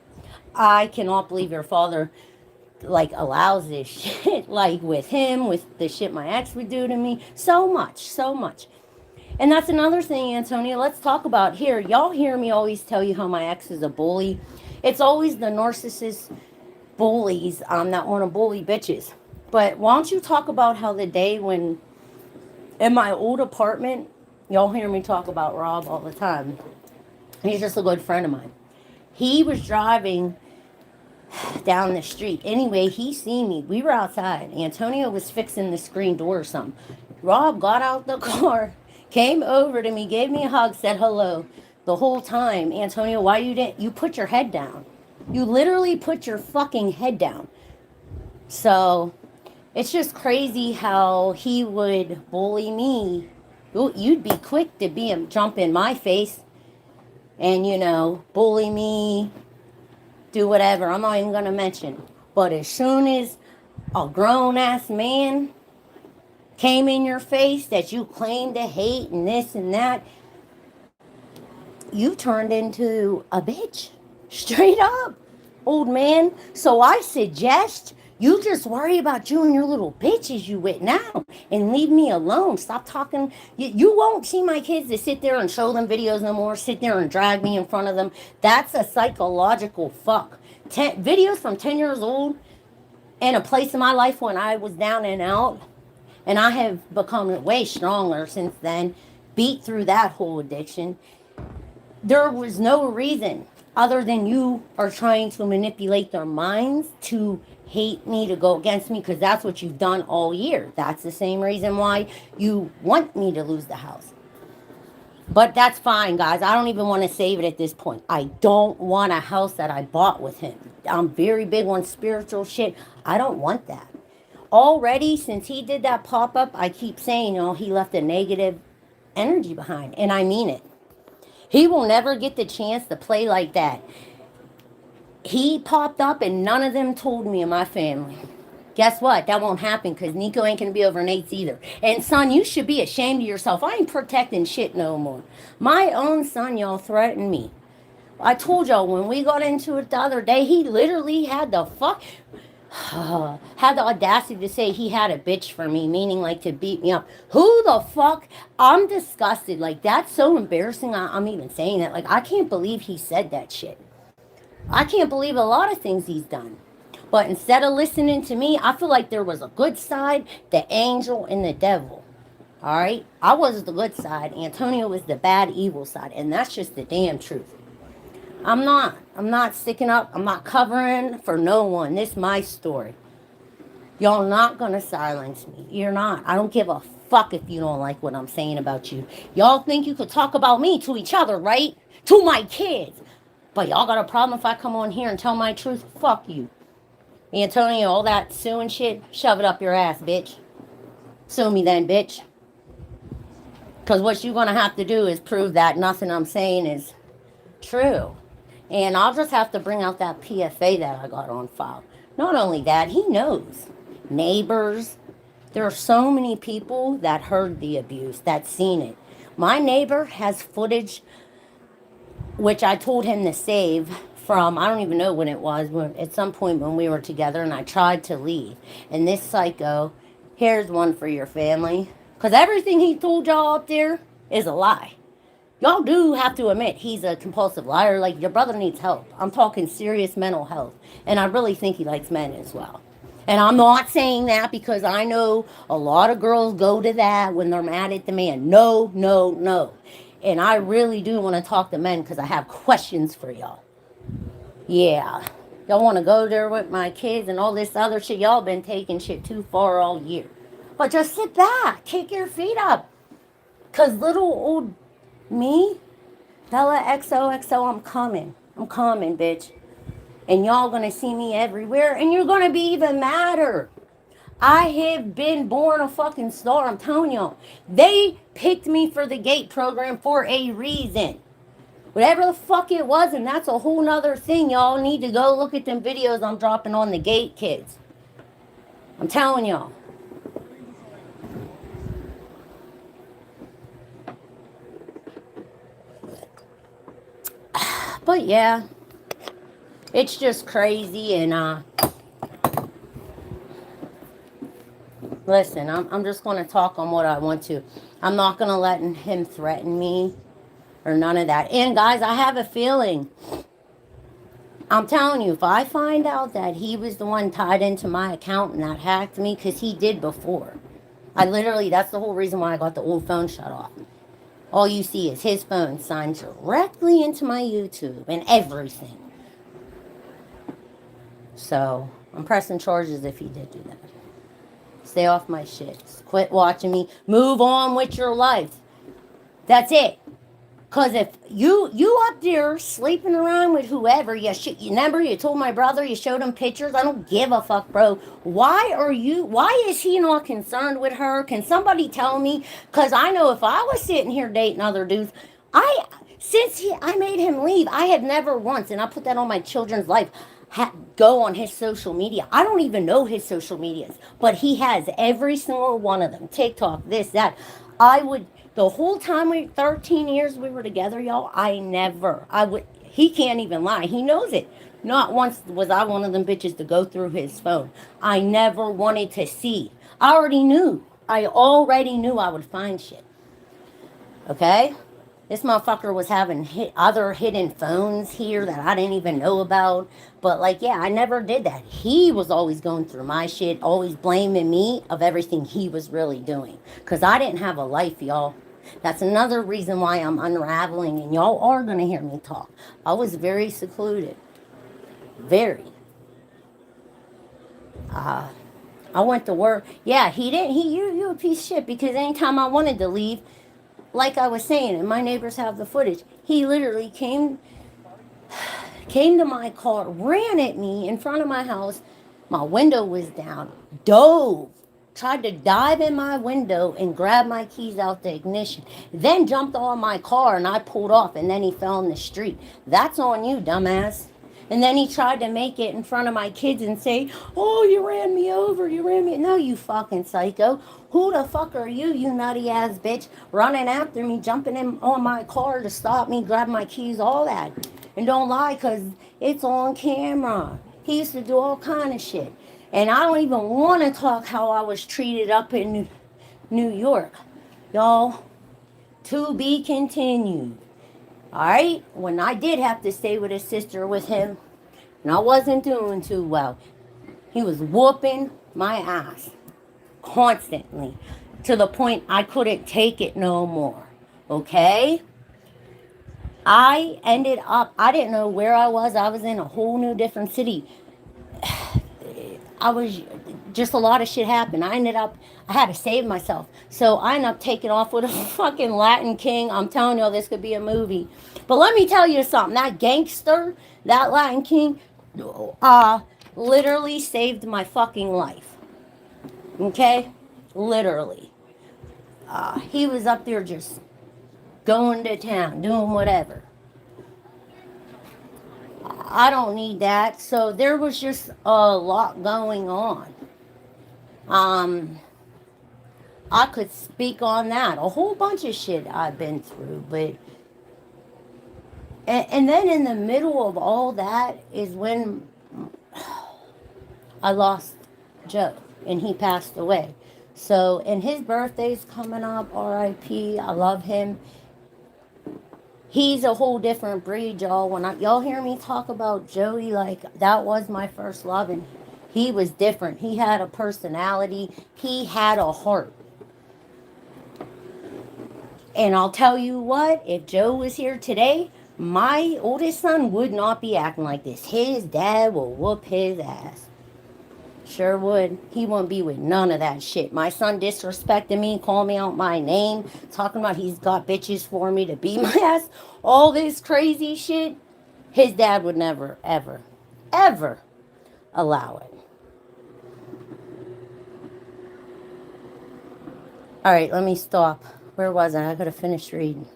I cannot believe your father like allows this shit, like with him, with the shit my ex would do to me. So much, so much. And that's another thing, Antonio, let's talk about here. Y'all hear me always tell you how my ex is a bully. It's always the narcissist bullies that want to bully bitches. But why don't you talk about how the day when in my old apartment, y'all hear me talk about Rob all the time. He's just a good friend of mine. He was driving down the street. Anyway, he seen me. We were outside. Antonio was fixing the screen door or something. Rob got out the car, came over to me, gave me a hug, said hello. The whole time, Antonio, why you put your head down? You literally put your fucking head down. So, it's just crazy how he would bully me. You'd be quick to jump in my face and, bully me, do whatever. I'm not even going to mention. But as soon as a grown-ass man came in your face that you claim to hate and this and that, you turned into a bitch. Straight up, old man. So I suggest you just worry about you and your little bitches you with now and leave me alone. Stop talking. You won't see my kids to sit there and show them videos no more, sit there and drag me in front of them. That's a psychological fuck. Videos from 10 years old in a place in my life when I was down and out, and I have become way stronger since then, beat through that whole addiction. There was no reason other than you are trying to manipulate their minds to hate me, to go against me, because that's what you've done all year. That's the same reason why you want me to lose the house. But that's fine, guys. I don't even want to save it at this point. I don't want a house that I bought with him. I'm very big on spiritual shit. I don't want that. Already, since he did that pop-up, I keep saying, he left a negative energy behind. And I mean it. He will never get the chance to play like that. He popped up and none of them told me in my family. Guess what? That won't happen because Nico ain't going to be over Nate's either. And son, you should be ashamed of yourself. I ain't protecting shit no more. My own son, y'all, threatened me. I told y'all when we got into it the other day, he literally had the audacity to say he had a bitch for me, meaning like to beat me up. Who the fuck? I'm disgusted. Like, that's so embarrassing. I'm even saying that. Like, I can't believe he said that shit. I can't believe a lot of things he's done. But instead of listening to me, I feel like there was a good side, the angel, and the devil. All right? I was the good side. Antonio was the bad, evil side. And that's just the damn truth. I'm not sticking up. I'm not covering for no one. This is my story. Y'all not going to silence me. You're not. I don't give a fuck if you don't like what I'm saying about you. Y'all think you could talk about me to each other, right? To my kids. But y'all got a problem if I come on here and tell my truth? Fuck you. Antonio, all that suing shit, shove it up your ass, bitch. Sue me then, bitch. Because what you're going to have to do is prove that nothing I'm saying is true. And I'll just have to bring out that PFA that I got on file. Not only that, he knows. Neighbors. There are so many people that heard the abuse, that seen it. My neighbor has footage, which I told him to save from, I don't even know when it was, at some point when we were together and I tried to leave. And this psycho, here's one for your family. Because everything he told y'all up there is a lie. Y'all do have to admit he's a compulsive liar. Like, your brother needs help. I'm talking serious mental health. And I really think he likes men as well. And I'm not saying that because I know a lot of girls go to that when they're mad at the man. No, no, no. And I really do want to talk to men because I have questions for y'all. Yeah. Y'all want to go there with my kids and all this other shit. Y'all been taking shit too far all year. But just sit back. Kick your feet up. Because little old me, Bella XOXO, I'm coming. I'm coming, bitch. And y'all gonna see me everywhere. And you're gonna be even madder. I have been born a fucking star. I'm telling y'all. They picked me for the GATE program for a reason. Whatever the fuck it was, and that's a whole nother thing. Y'all need to go look at them videos I'm dropping on the GATE kids. I'm telling y'all. But yeah, it's just crazy, and Listen, I'm just going to talk on what I want to. I'm not going to let him threaten me or none of that. And guys, I have a feeling. I'm telling you, if I find out that he was the one tied into my account and that hacked me, because he did before. I literally, that's the whole reason why I got the old phone shut off. All you see is his phone signed directly into my YouTube and everything. So, I'm pressing charges if he did do that. Stay off my shit. Quit watching me. Move on with your life. That's it. Cause if you up there sleeping around with whoever, you remember you told my brother, you showed him pictures. I don't give a fuck, bro. Why is he not concerned with her? Can somebody tell me? Cause I know if I was sitting here dating other dudes, I made him leave, I have never once, and I put that on my children's life, go on his social media. I don't even know his social medias, but he has every single one of them. TikTok, this, that. The whole time 13 years we were together, y'all, he can't even lie. He knows it. Not once was I one of them bitches to go through his phone. I never wanted to see. I already knew I would find shit. Okay? This motherfucker was having other hidden phones here that I didn't even know about. But, like, yeah, I never did that. He was always going through my shit, always blaming me of everything he was really doing. Because I didn't have a life, y'all. That's another reason why I'm unraveling, and y'all are going to hear me talk. I was very secluded. Very. I went to work. Yeah, you a piece of shit, because anytime I wanted to leave, like I was saying, and my neighbors have the footage, he literally came to my car, ran at me in front of my house. My window was down, tried to dive in my window and grab my keys out the ignition, then jumped on my car and I pulled off, and then he fell in the street. That's on you, dumbass. And then he tried to make it in front of my kids and say, oh, you ran me over, No, you fucking psycho. Who the fuck are you, you nutty ass bitch, running after me, jumping in on my car to stop me, grab my keys, all that. And don't lie, because it's on camera. He used to do all kind of shit. And I don't even want to talk how I was treated up in New York. Y'all, to be continued. Alright? When I did have to stay with his sister with him, and I wasn't doing too well, he was whooping my ass constantly to the point I couldn't take it no more. Okay? I didn't know where I was. I was in a whole new different city. Just a lot of shit happened. I had to save myself. So I ended up taking off with a fucking Latin king. I'm telling you, this could be a movie. But let me tell you something. That gangster, that Latin king, literally saved my fucking life. Okay? Literally. He was up there just going to town, doing whatever. I don't need that. So there was just a lot going on. I could speak on that. A whole bunch of shit I've been through, but and then in the middle of all that is when I lost Joe and he passed away. So, and his birthday's coming up, R.I.P. I love him. He's a whole different breed, y'all. When y'all hear me talk about Joey, like, that was my first love, and he was different. He had a personality. He had a heart. And I'll tell you what, if Joe was here today, my oldest son would not be acting like this. His dad will whoop his ass. Sure would. He wouldn't be with none of that shit. My son disrespecting me, calling me out my name, talking about he's got bitches for me to beat my ass, all this crazy shit. His dad would never, ever, ever allow it. All right, let me stop. Where was I? I could have finished reading.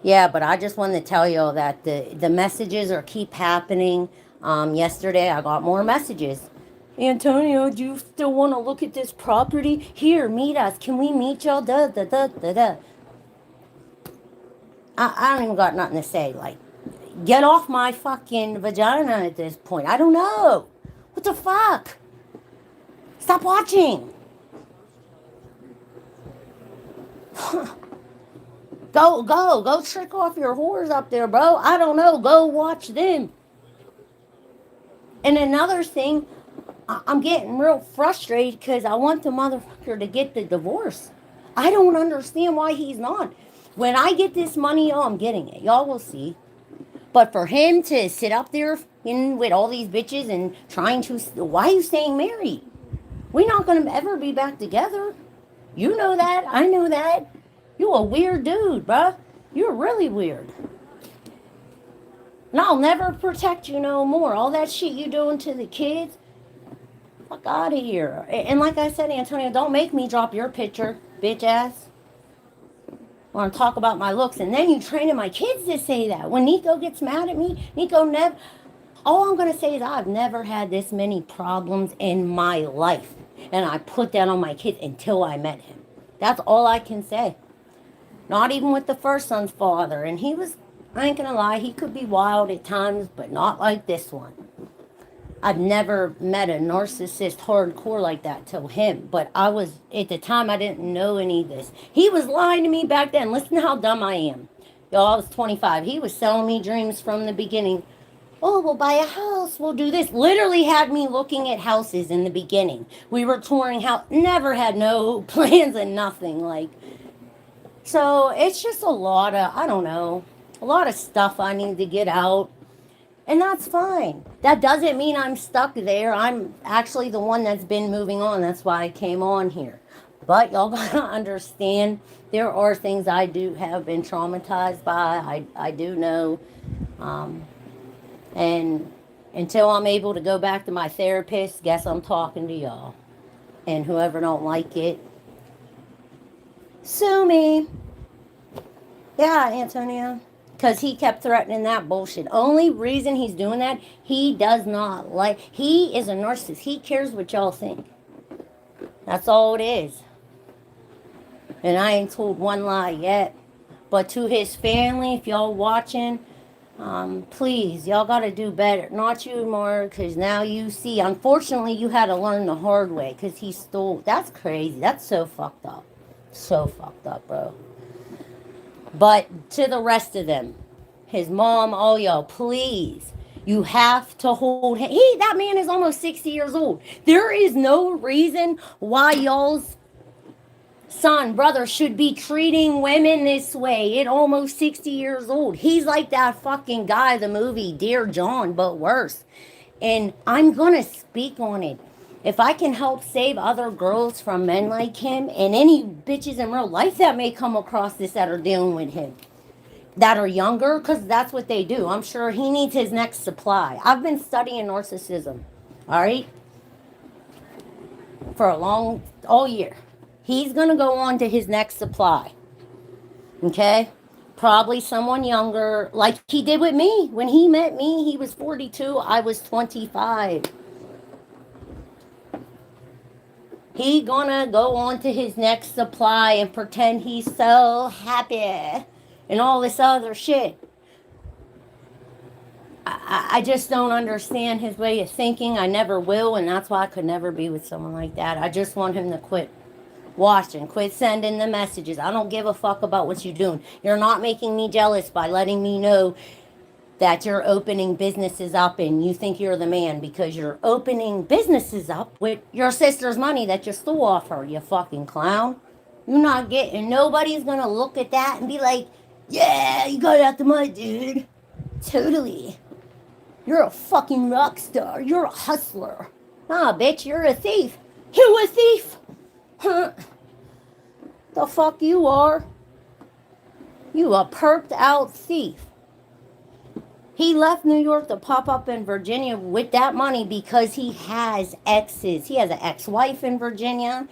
Yeah, but I just wanted to tell you all that the messages keep happening. Yesterday, I got more messages. Antonio, do you still want to look at this property? Here, meet us. Can we meet y'all? Da, da, da, da, da. I don't even got nothing to say. Like, get off my fucking vagina at this point. I don't know. What the fuck? Stop watching. Go trick off your whores up there, bro. I don't know. Go watch them. And another thing, I'm getting real frustrated because I want the motherfucker to get the divorce. I don't understand why he's not. When I get this money, y'all, I'm getting it. Y'all will see. But for him to sit up there with all these bitches and trying to, why are you staying married? We're not going to ever be back together. You know that. I know that. You a weird dude, bruh. You're really weird. And I'll never protect you no more. All that shit you doing to the kids, fuck out of here. And like I said, Antonio, don't make me drop your picture, bitch ass. Want to talk about my looks, and then you training my kids to say that. When Nico gets mad at me, Nico never. All I'm gonna say is I've never had this many problems in my life, and I put that on my kids until I met him. That's all I can say. Not even with the first son's father, and he was. I ain't gonna lie, he could be wild at times, but not like this one. I've never met a narcissist hardcore like that till him. But I was, at the time, I didn't know any of this. He was lying to me back then. Listen to how dumb I am. Y'all, I was 25. He was selling me dreams from the beginning. Oh, we'll buy a house. We'll do this. Literally had me looking at houses in the beginning. We were touring house. Never had no plans and nothing. Like, so it's just a lot of, I don't know, a lot of stuff I need to get out. And that's fine. That doesn't mean I'm stuck there. I'm actually the one that's been moving on. That's why I came on here. But y'all gotta understand, there are things I do have been traumatized by. I do know. And until I'm able to go back to my therapist, guess I'm talking to y'all. And whoever don't like it, sue me. Yeah, Antonio. Because he kept threatening that bullshit. Only reason he's doing that, he does not like, he is a narcissist. He cares what y'all think. That's all it is. And I ain't told one lie yet. But to his family, if y'all watching, please, y'all got to do better. Not you, more, because now you see. Unfortunately, you had to learn the hard way because he stole. That's crazy. That's so fucked up. So fucked up, bro. But to the rest of them, his mom, all y'all, please, you have to hold him. That man is almost 60 years old. There is no reason why y'all's son, brother, should be treating women this way at almost 60 years old. He's like that fucking guy, the movie Dear John, but worse. And I'm going to speak on it. If I can help save other girls from men like him and any bitches in real life that may come across this that are dealing with him, that are younger, because that's what they do. I'm sure he needs his next supply. I've been studying narcissism, all right, for all year. He's going to go on to his next supply, okay? Probably someone younger, like he did with me. When he met me, he was 42, I was 25. He gonna go on to his next supply and pretend he's so happy and all this other shit. I just don't understand his way of thinking. I never will, and that's why I could never be with someone like that. I just want him to quit watching, quit sending the messages. I don't give a fuck about what you're doing. You're not making me jealous by letting me know that you're opening businesses up and you think you're the man because you're opening businesses up with your sister's money that you stole off her, you fucking clown. You're not getting, nobody's gonna look at that and be like, yeah, you got out the mud, dude. Totally. You're a fucking rock star. You're a hustler. Nah, bitch, you're a thief. You a thief? Huh? The fuck you are? You a perked out thief. He left New York to pop up in Virginia with that money because he has exes. He has an ex-wife in Virginia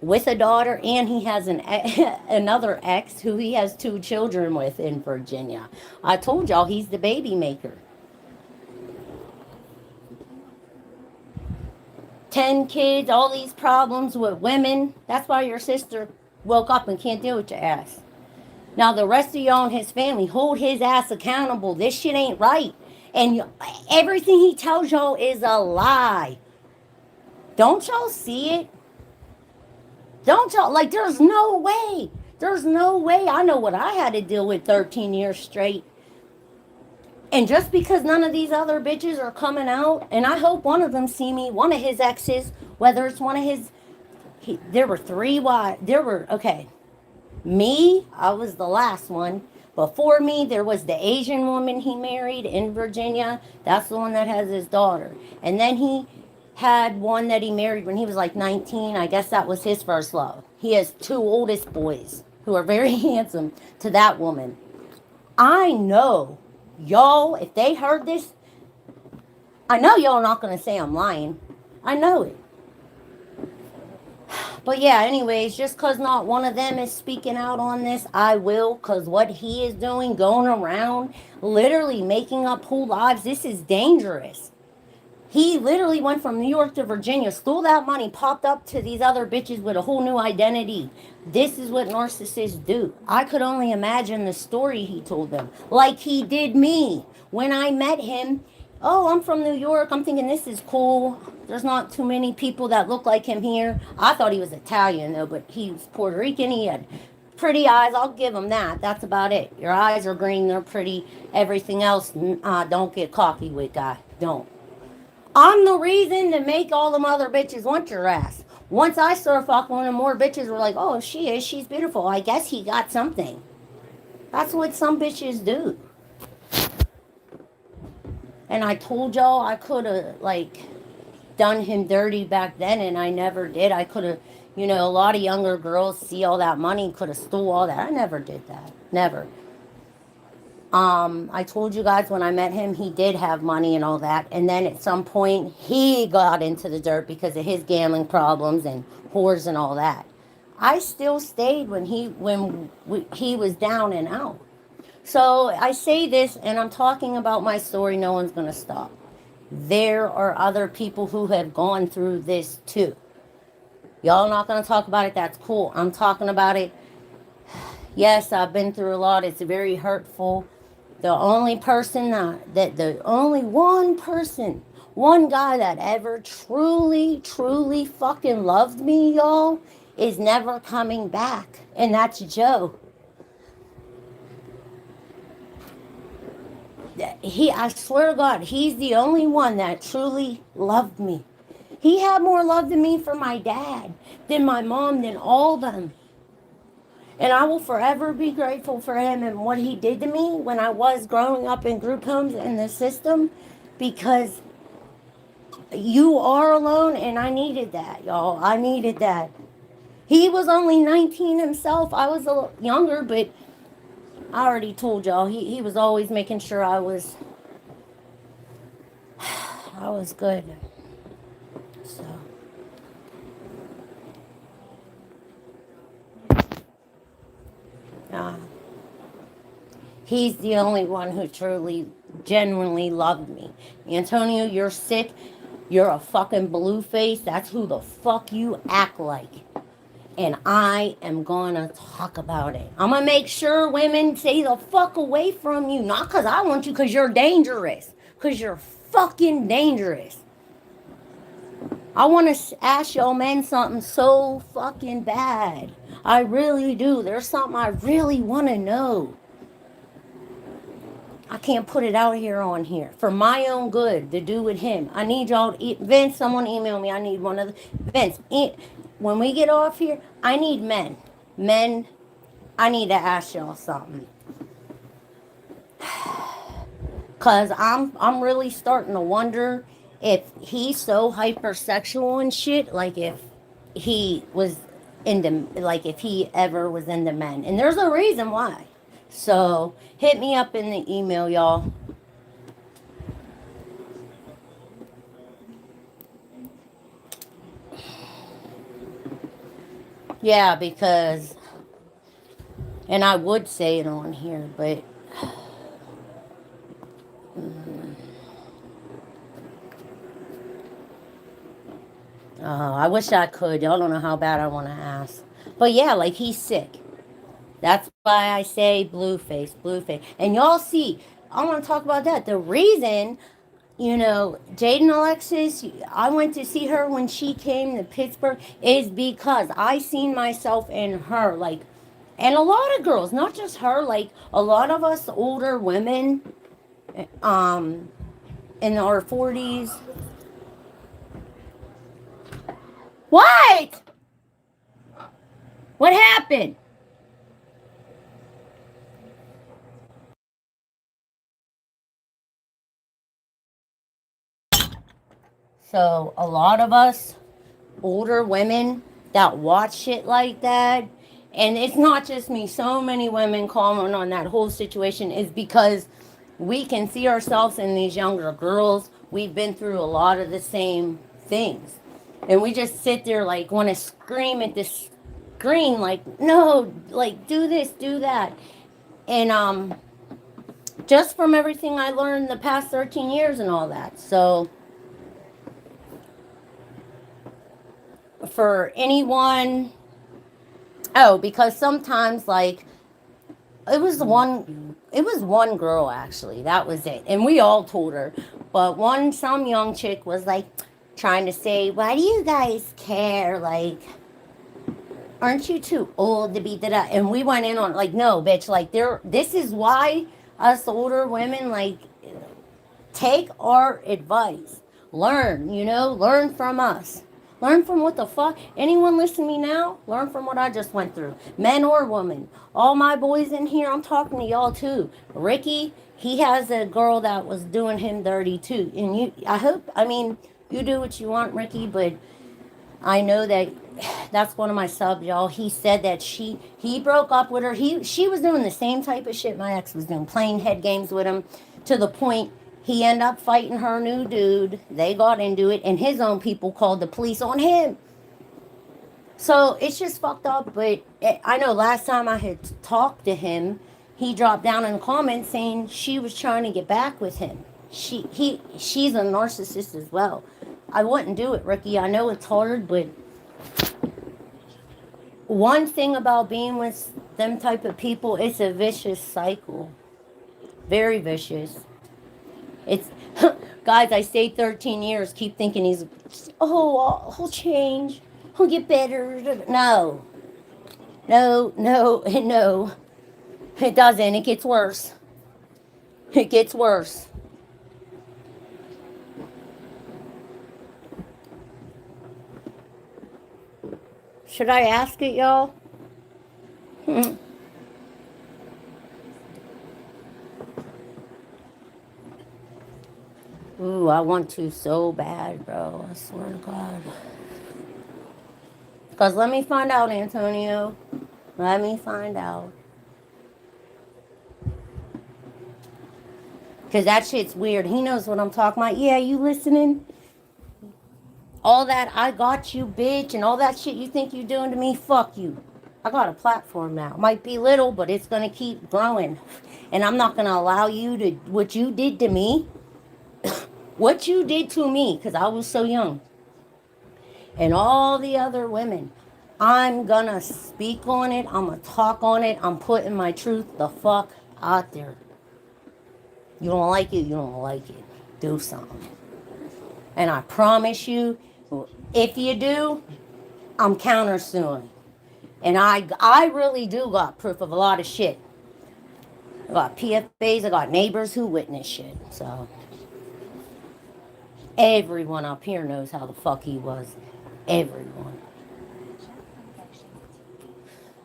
with a daughter, and he has another ex who he has 2 children with in Virginia. I told y'all he's the baby maker. 10 kids, all these problems with women. That's why your sister woke up and can't deal with your ass. Now the rest of y'all and his family, hold his ass accountable. This shit ain't right. And everything he tells y'all is a lie. Don't y'all see it? Don't y'all, like, there's no way. There's no way. I know what I had to deal with 13 years straight. And just because none of these other bitches are coming out, and I hope one of them see me, one of his exes, whether it's one of his, there were three wives, okay, me, I was the last one. Before me, there was the Asian woman he married in Virginia. That's the one that has his daughter. And then he had one that he married when he was like 19. I guess that was his first love. He has two oldest boys who are very handsome to that woman. I know y'all, if they heard this, I know y'all not going to say I'm lying. I know it. But yeah, anyways, just because not one of them is speaking out on this, I will. Because what he is doing, going around, literally making up whole lives, this is dangerous. He literally went from New York to Virginia, stole that money, popped up to these other bitches with a whole new identity. This is what narcissists do. I could only imagine the story he told them. Like he did me. When I met him, oh, I'm from New York. I'm thinking this is cool. There's not too many people that look like him here. I thought he was Italian, though, but he's Puerto Rican. He had pretty eyes. I'll give him that. That's about it. Your eyes are green. They're pretty. Everything else, don't get cocky with, guy. Don't. I'm the reason to make all them other bitches want your ass. Once I started fucking one, and more bitches were like, oh, she's beautiful. I guess he got something. That's what some bitches do. And I told y'all I could have, like, done him dirty back then, and I never did. I could have, a lot of younger girls see all that money, could have stole all that. I never did that. Never. I told you guys when I met him, he did have money and all that. And then at some point, he got into the dirt because of his gambling problems and whores and all that. I still stayed when he was down and out. So I say this, and I'm talking about my story. No one's going to stop. There are other people who have gone through this too. Y'all not going to talk about it. That's cool. I'm talking about it. Yes, I've been through a lot. It's very hurtful. The only person one guy that ever truly, truly fucking loved me, y'all, is never coming back. And that's Joe. I swear to God, he's the only one that truly loved me. He had more love than me for my dad, than my mom, than all of them. And I will forever be grateful for him and what he did to me when I was growing up in group homes in the system, because you are alone, and I needed that, y'all. I needed that. He was only 19 himself. I was a little younger, but I already told y'all, he was always making sure I was good. So. He's the only one who truly, genuinely loved me. Antonio, you're sick. You're a fucking blue face. That's who the fuck you act like. And I am gonna talk about it. I'm gonna make sure women stay the fuck away from you. Not because I want you, because you're dangerous. Because you're fucking dangerous. I want to ask y'all men something so fucking bad. I really do. There's something I really want to know. I can't put it out here on here. For my own good, to do with him. I need y'all to... Vince, someone email me. I need one of the... Vince, when we get off here, I need men. Men, I need to ask y'all something. Because I'm really starting to wonder if he's so hypersexual and shit, like if he was into, like if he ever was into men. And there's a reason why. So hit me up in the email, y'all. Yeah, because, and I would say it on here, but I wish I could. Y'all don't know how bad I want to ask. But yeah, like he's sick. That's Why I say Blueface, Blueface. And y'all see, I want to talk about that. The reason, Jaden Alexis, I went to see her when she came to Pittsburgh, is because I seen myself in her. Like, and a lot of girls, not just her, like a lot of us older women, um, in our 40s. What? What happened? So, a lot of us older women that watch shit like that, and it's not just me, so many women comment on that whole situation, is because we can see ourselves in these younger girls. We've been through a lot of the same things, and we just sit there like want to scream at this screen like, no, like do this, do that. And just from everything I learned the past 13 years and all that. So for anyone, oh, because sometimes like it was one girl, actually, that was it, and we all told her, but some young chick was like trying to say, why do you guys care, like, aren't you too old to be da? And we went in on like, no bitch, like, this is why us older women, like, take our advice, learn from us. Learn from what the fuck. Anyone listen to me now? Learn from what I just went through. Men or women. All my boys in here, I'm talking to y'all too. Ricky, he has a girl that was doing him dirty too. And you do what you want, Ricky, but I know that that's one of my subs, y'all. He said that he broke up with her. She was doing the same type of shit my ex was doing, playing head games with him, to the point he ended up fighting her new dude. They got into it, and his own people called the police on him. So it's just fucked up. But I know last time I had talked to him, he dropped down in the comments saying she was trying to get back with him. She's a narcissist as well. I wouldn't do it, Ricky. I know it's hard, but one thing about being with them type of people, it's a vicious cycle. Very vicious. It's guys, I stayed 13 years, keep thinking he'll change, he'll get better. No. No, no, no. It doesn't. It gets worse. It gets worse. Should I ask it, y'all? Ooh, I want to so bad, bro. I swear to God. Because let me find out, Antonio. Let me find out. Because that shit's weird. He knows what I'm talking about. Yeah, you listening? All that I got you, bitch, and all that shit you think you doing to me, fuck you. I got a platform now. Might be little, but it's going to keep growing. And I'm not going to allow you to, what you did to me, what you did to me, because I was so young, and all the other women, I'm going to speak on it. I'm going to talk on it. I'm putting my truth the fuck out there. You don't like it, you don't like it. Do something. And I promise you, if you do, I'm countersuing. And I really do got proof of a lot of shit. I got PFAs, I got neighbors who witness shit. So everyone up here knows how the fuck he was. Everyone.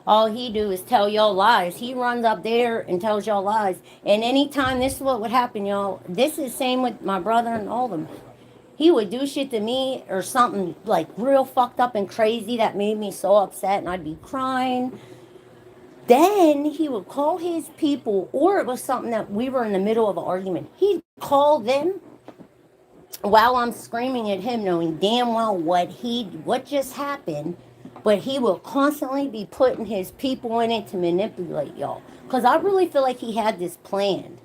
All he do is tell y'all lies. He runs up there and tells y'all lies. And anytime, this is what would happen, y'all. This is the same with my brother and all them. He would do shit to me or something like real fucked up and crazy that made me so upset, and I'd be crying. Then he would call his people, or it was something that we were in the middle of an argument. He'd call them while I'm screaming at him, knowing damn well what just happened. But he will constantly be putting his people in it to manipulate y'all. Because I really feel like he had this planned.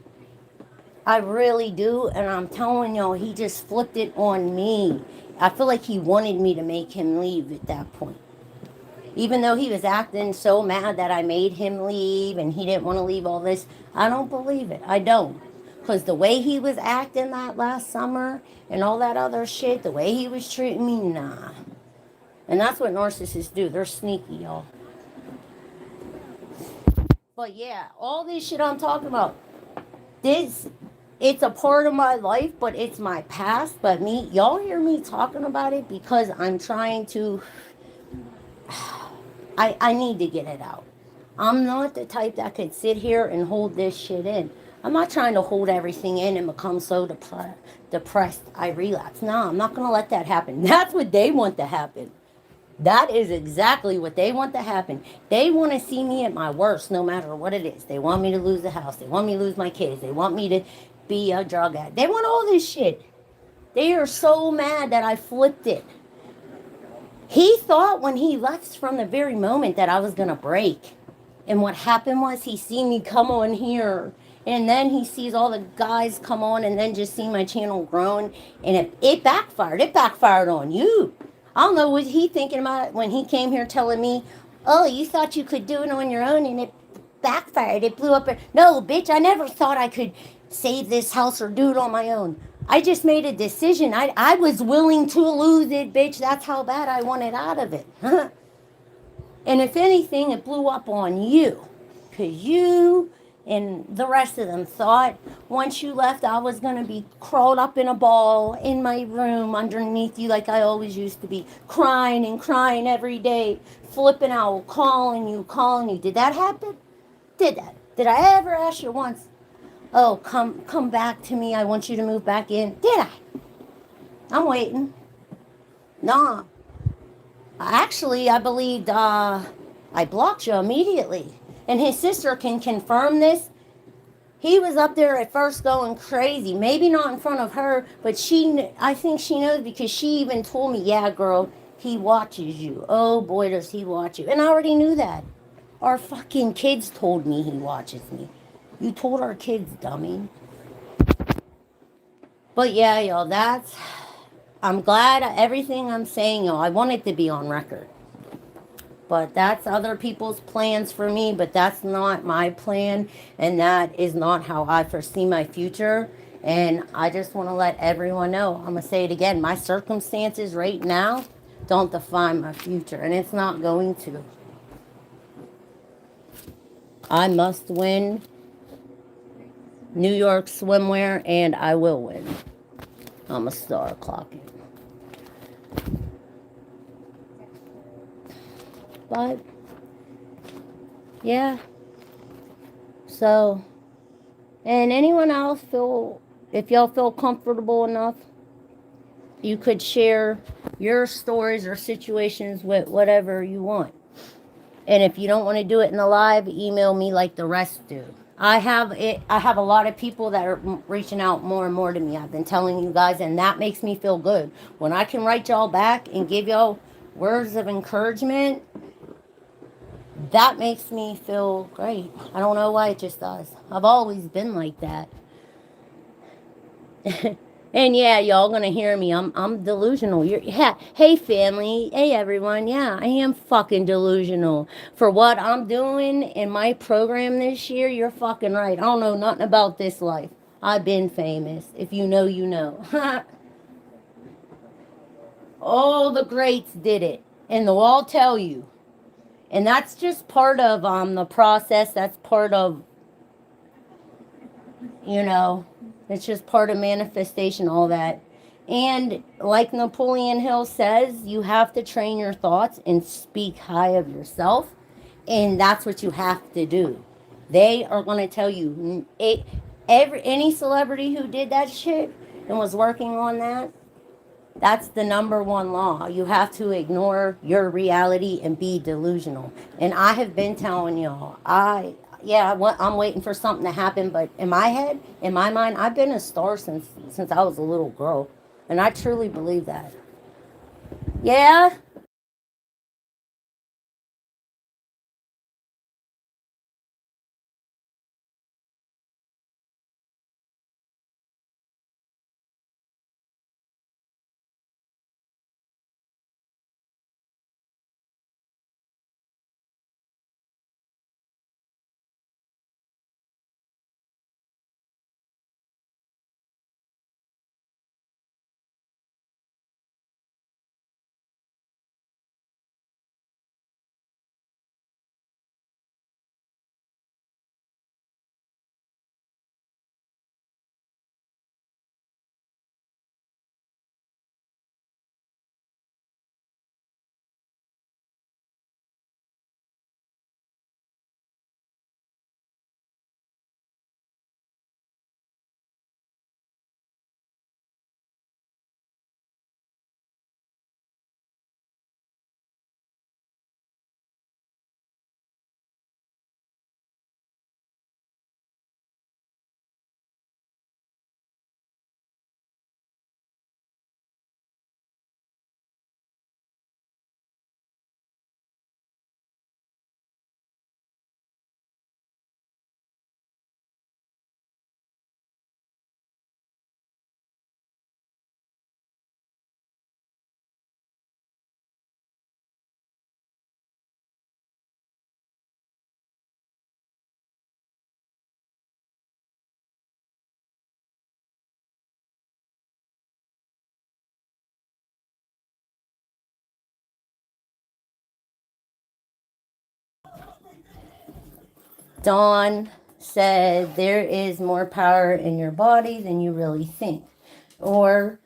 I really do. And I'm telling y'all, he just flipped it on me. I feel like he wanted me to make him leave at that point. Even though he was acting so mad that I made him leave and he didn't want to leave all this, I don't believe it. I don't. Because the way he was acting that last summer and all that other shit, the way he was treating me, nah. And that's what narcissists do. They're sneaky, y'all. But yeah, all this shit I'm talking about, this, it's a part of my life, but it's my past. But me, y'all hear me talking about it because I'm trying to, I need to get it out. I'm not the type that could sit here and hold this shit in. I'm not trying to hold everything in and become so depressed I relapse. No, I'm not going to let that happen. That's what they want to happen. That is exactly what they want to happen. They want to see me at my worst no matter what it is. They want me to lose the house. They want me to lose my kids. They want me to be a drug addict. They want all this shit. They are so mad that I flipped it. He thought when he left from the very moment that I was going to break. And what happened was he seen me come on here. And then he sees all the guys come on and then just see my channel grown. And it backfired. It backfired on you. I don't know what he thinking about when he came here telling me, oh, you thought you could do it on your own and it backfired. It blew up. No, bitch, I never thought I could save this house or do it on my own. I just made a decision. I was willing to lose it, bitch. That's how bad I wanted out of it. And if anything, it blew up on you. Because you and the rest of them thought once you left, I was going to be crawled up in a ball in my room underneath you like I always used to be, crying and crying every day, flipping out, calling you, calling you. Did that happen? Did that? Did I ever ask you once, oh, come back to me, I want you to move back in? Did I? I'm waiting. Nah. Actually, I believed I blocked you immediately. And his sister can confirm this. He was up there at first going crazy. Maybe not in front of her, but I think she knows because she even told me, yeah, girl, he watches you. Oh, boy, does he watch you. And I already knew that. Our fucking kids told me he watches me. You told our kids, dummy. But yeah, y'all, I'm glad everything I'm saying, y'all, I want it to be on record. But that's other people's plans for me, but that's not my plan, and that is not how I foresee my future. And I just want to let everyone know, I'm going to say it again, my circumstances right now don't define my future, and it's not going to. I must win New York swimwear, and I will win. I'm a star clocking. But yeah, so, and anyone else if y'all feel comfortable enough, you could share your stories or situations with whatever you want. And if you don't want to do it in the live, email me like the rest do. I have a lot of people that are reaching out more and more to me. I've been telling you guys, and that makes me feel good. When I can write y'all back and give y'all words of encouragement, that makes me feel great. I don't know why, it just does. I've always been like that. And yeah, y'all gonna hear me. I'm delusional. Hey family. Hey everyone. Yeah, I am fucking delusional. For what I'm doing in my program this year, you're fucking right. I don't know nothing about this life. I've been famous. If you know, you know. All the greats did it. And they'll all tell you. And that's just part of the process. That's part of, it's just part of manifestation, all that. And like Napoleon Hill says, you have to train your thoughts and speak high of yourself. And that's what you have to do. They are going to tell you, any celebrity who did that shit and was working on that, that's the number one law. You have to ignore your reality and be delusional. And I have been telling y'all, I'm waiting for something to happen. But in my head, in my mind, I've been a star since I was a little girl. And I truly believe that. Yeah, Dawn said there is more power in your body than you really think. Or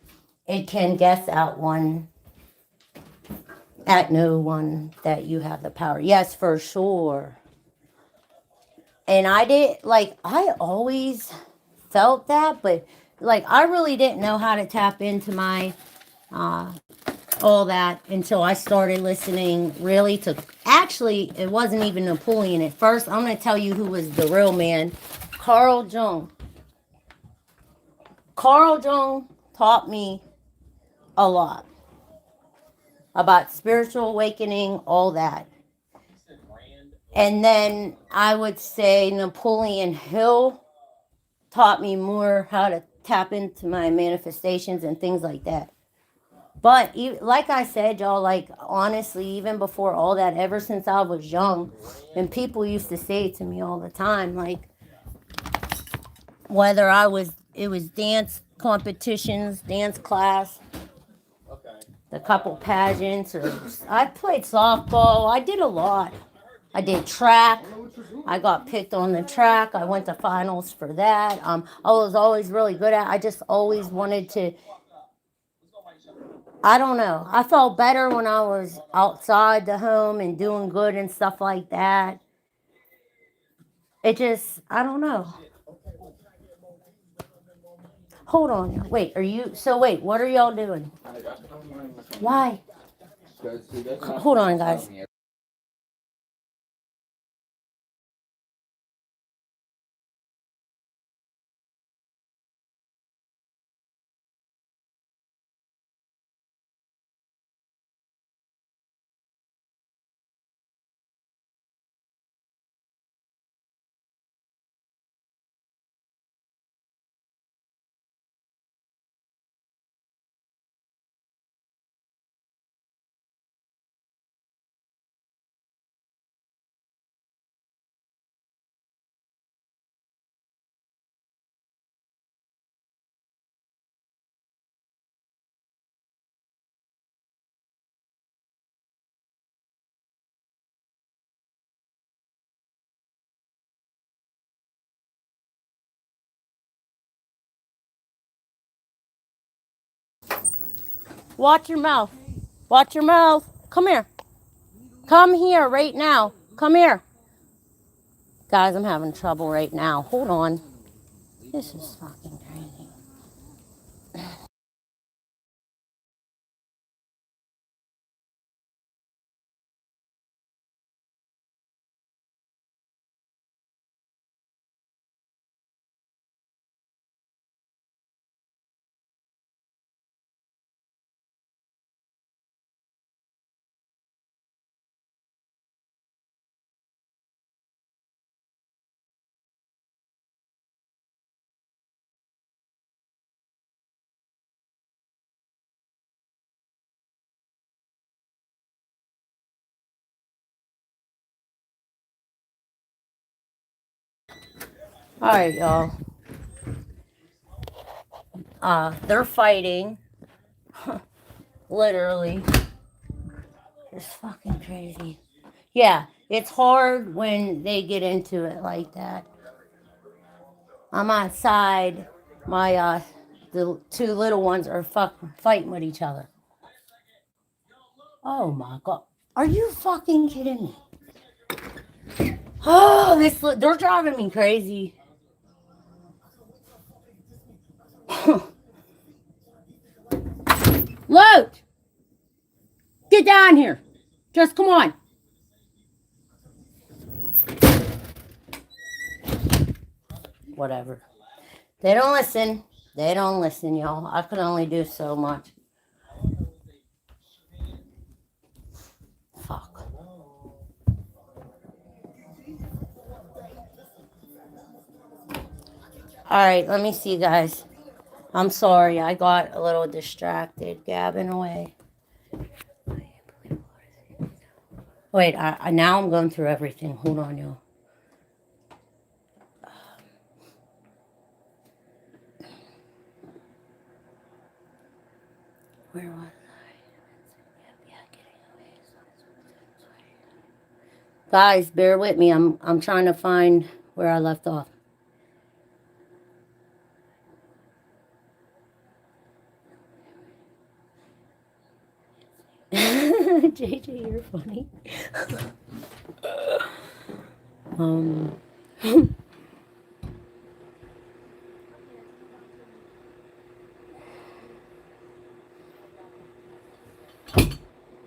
it can guess at no one that you have the power. Yes, for sure. And I always felt that, but like I really didn't know how to tap into my all that until I started listening really to, actually it wasn't even Napoleon at first. I'm going to tell you who was the real man. Carl Jung. Carl Jung taught me a lot about spiritual awakening, all that. And then I would say Napoleon Hill taught me more how to tap into my manifestations and things like that. But like I said, y'all, like honestly, even before all that, ever since I was young, and people used to say to me all the time, like whether it was dance competitions, dance class, the couple pageants, or I played softball. I did a lot. I did track. I got picked on the track. I went to finals for that. I was always really good at. I just always wanted to. I don't know. I felt better when I was outside the home and doing good and stuff like that. It just, I don't know. Hold on. Wait, wait, what are y'all doing? Why? Hold on, guys. Watch your mouth. Watch your mouth. Come here. Come here right now. Come here. Guys, I'm having trouble right now. Hold on. This is fucking crazy. All right, y'all. They're fighting. Literally. It's fucking crazy. Yeah, it's hard when they get into it like that. I'm outside. The two little ones are fucking fighting with each other. Oh my god. Are you fucking kidding me? Oh, they're driving me crazy. Load! Get down here. Just come on. Whatever. They don't listen. They don't listen, y'all. I can only do so much. Fuck. Alright, let me see, guys. I'm sorry. I got a little distracted gabbing away. Wait, now I'm going through everything. Hold on, y'all. Where was I? Guys, bear with me. I'm trying to find where I left off. JJ, you're funny. um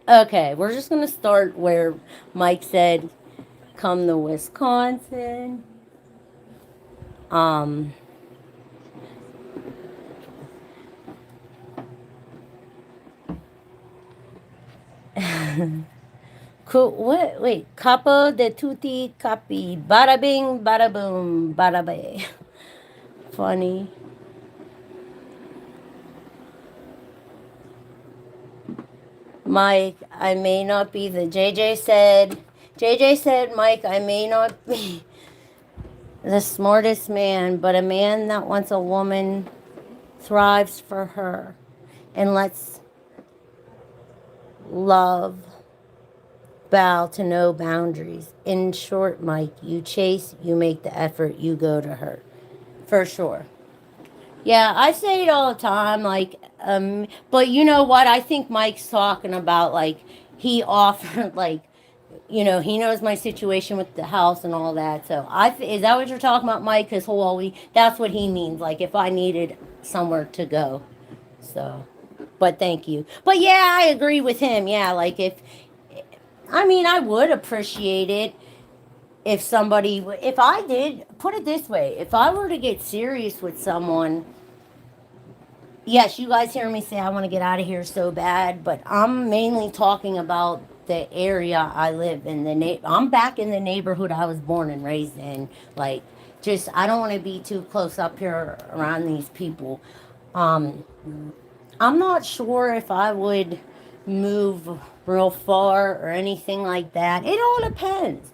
Okay, we're just gonna start where Mike said, "Come to Wisconsin." Um, cool. What? Wait, capo de tutti capi. Bada bing, bada boom, bada bay. Funny. Mike, I may not be the JJ said. JJ said, Mike, I may not be the smartest man, but a man that wants a woman thrives for her and lets love bow to no boundaries. In short, Mike, you chase, you make the effort, you go to her. For sure. Yeah, I say it all the time, like, but you know what? I think Mike's talking about, like, he offered, like, you know, he knows my situation with the house and all that. So is that what you're talking about, Mike? Because that's what he means. Like, if I needed somewhere to go. So, but thank you. But yeah, I agree with him. Yeah, like I would appreciate it if I did, put it this way, if I were to get serious with someone, yes, you guys hear me say I want to get out of here so bad, but I'm mainly talking about the area I live in. I'm back in the neighborhood I was born and raised in. Like, just, I don't want to be too close up here around these people. I'm not sure if I would move real far or anything like that. It all depends.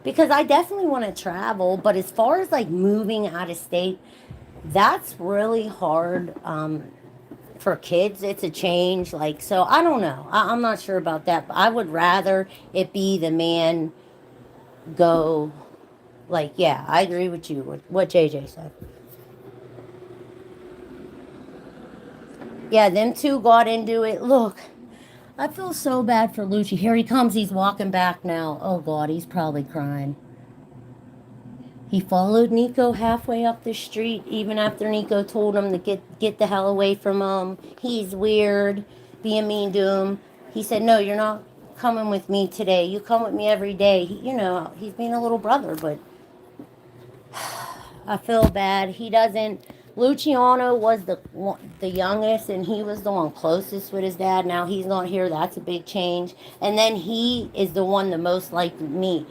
Because I definitely want to travel, but as far as like moving out of state, that's really hard for kids. It's a change. Like, so I don't know. I'm not sure about that, but I would rather it be the man go. Like, yeah, I agree with you, with what JJ said. Yeah, them two got into it. Look, I feel so bad for Lucci. Here he comes. He's walking back now. Oh, God, he's probably crying. He followed Nico halfway up the street, even after Nico told him to get the hell away from him. He's weird, being mean to him. He said, no, you're not coming with me today. You come with me every day. He's being a little brother, but I feel bad. He doesn't. Luciano was the youngest, and he was the one closest with his dad. Now he's not here. That's a big change. And then he is the one the most like me.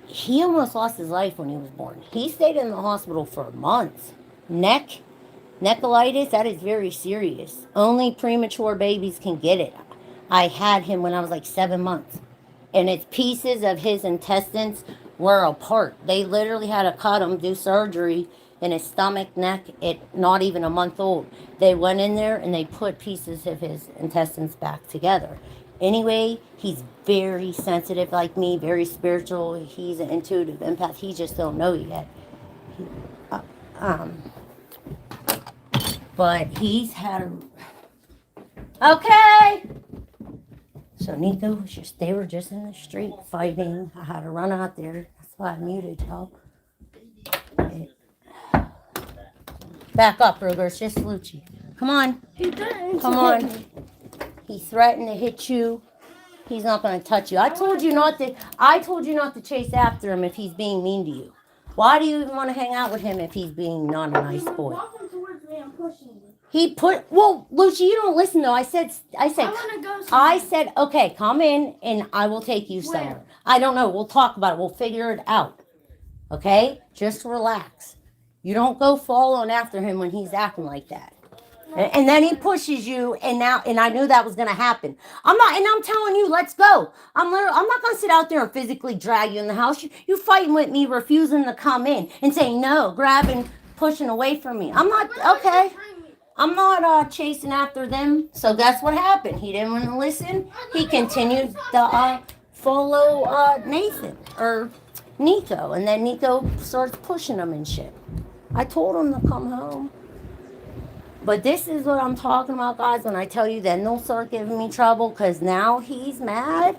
He almost lost his life when he was born. He stayed in the hospital for months. Necolitis, that is very serious. Only premature babies can get it. I had him when I was like 7 months. And it's pieces of his intestines were apart. They literally had to cut him, do surgery in his stomach, neck, not even a month old. They went in there and they put pieces of his intestines back together. Anyway, he's very sensitive like me, very spiritual. He's an intuitive empath. He just don't know yet. But he's had Okay! So Nico was they were just in the street fighting. I had to run out there. That's why I muted y'all. Back up, Ruger. It's just Lucci. Come on. Come on. He threatened to hit you. He's not going to touch you. I told you not to chase after him if he's being mean to you. Why do you even want to hang out with him if he's being not a nice boy? Well, Lucci, you don't listen though. I said, okay, come in and I will take you somewhere. I don't know. We'll talk about it. We'll figure it out. Okay? Just relax. You don't go following after him when he's acting like that. And then he pushes you, and I knew that was going to happen. I'm telling you, let's go. I'm not going to sit out there and physically drag you in the house. You fighting with me, refusing to come in and saying no, grabbing, pushing away from me. I'm not, okay. I'm not chasing after them. So guess what happened? He didn't want to listen. He continued the follow Nathan or Nico, and then Nico starts pushing him and shit. I told him to come home. But this is what I'm talking about, guys, when I tell you that they'll start giving me trouble, because now he's mad,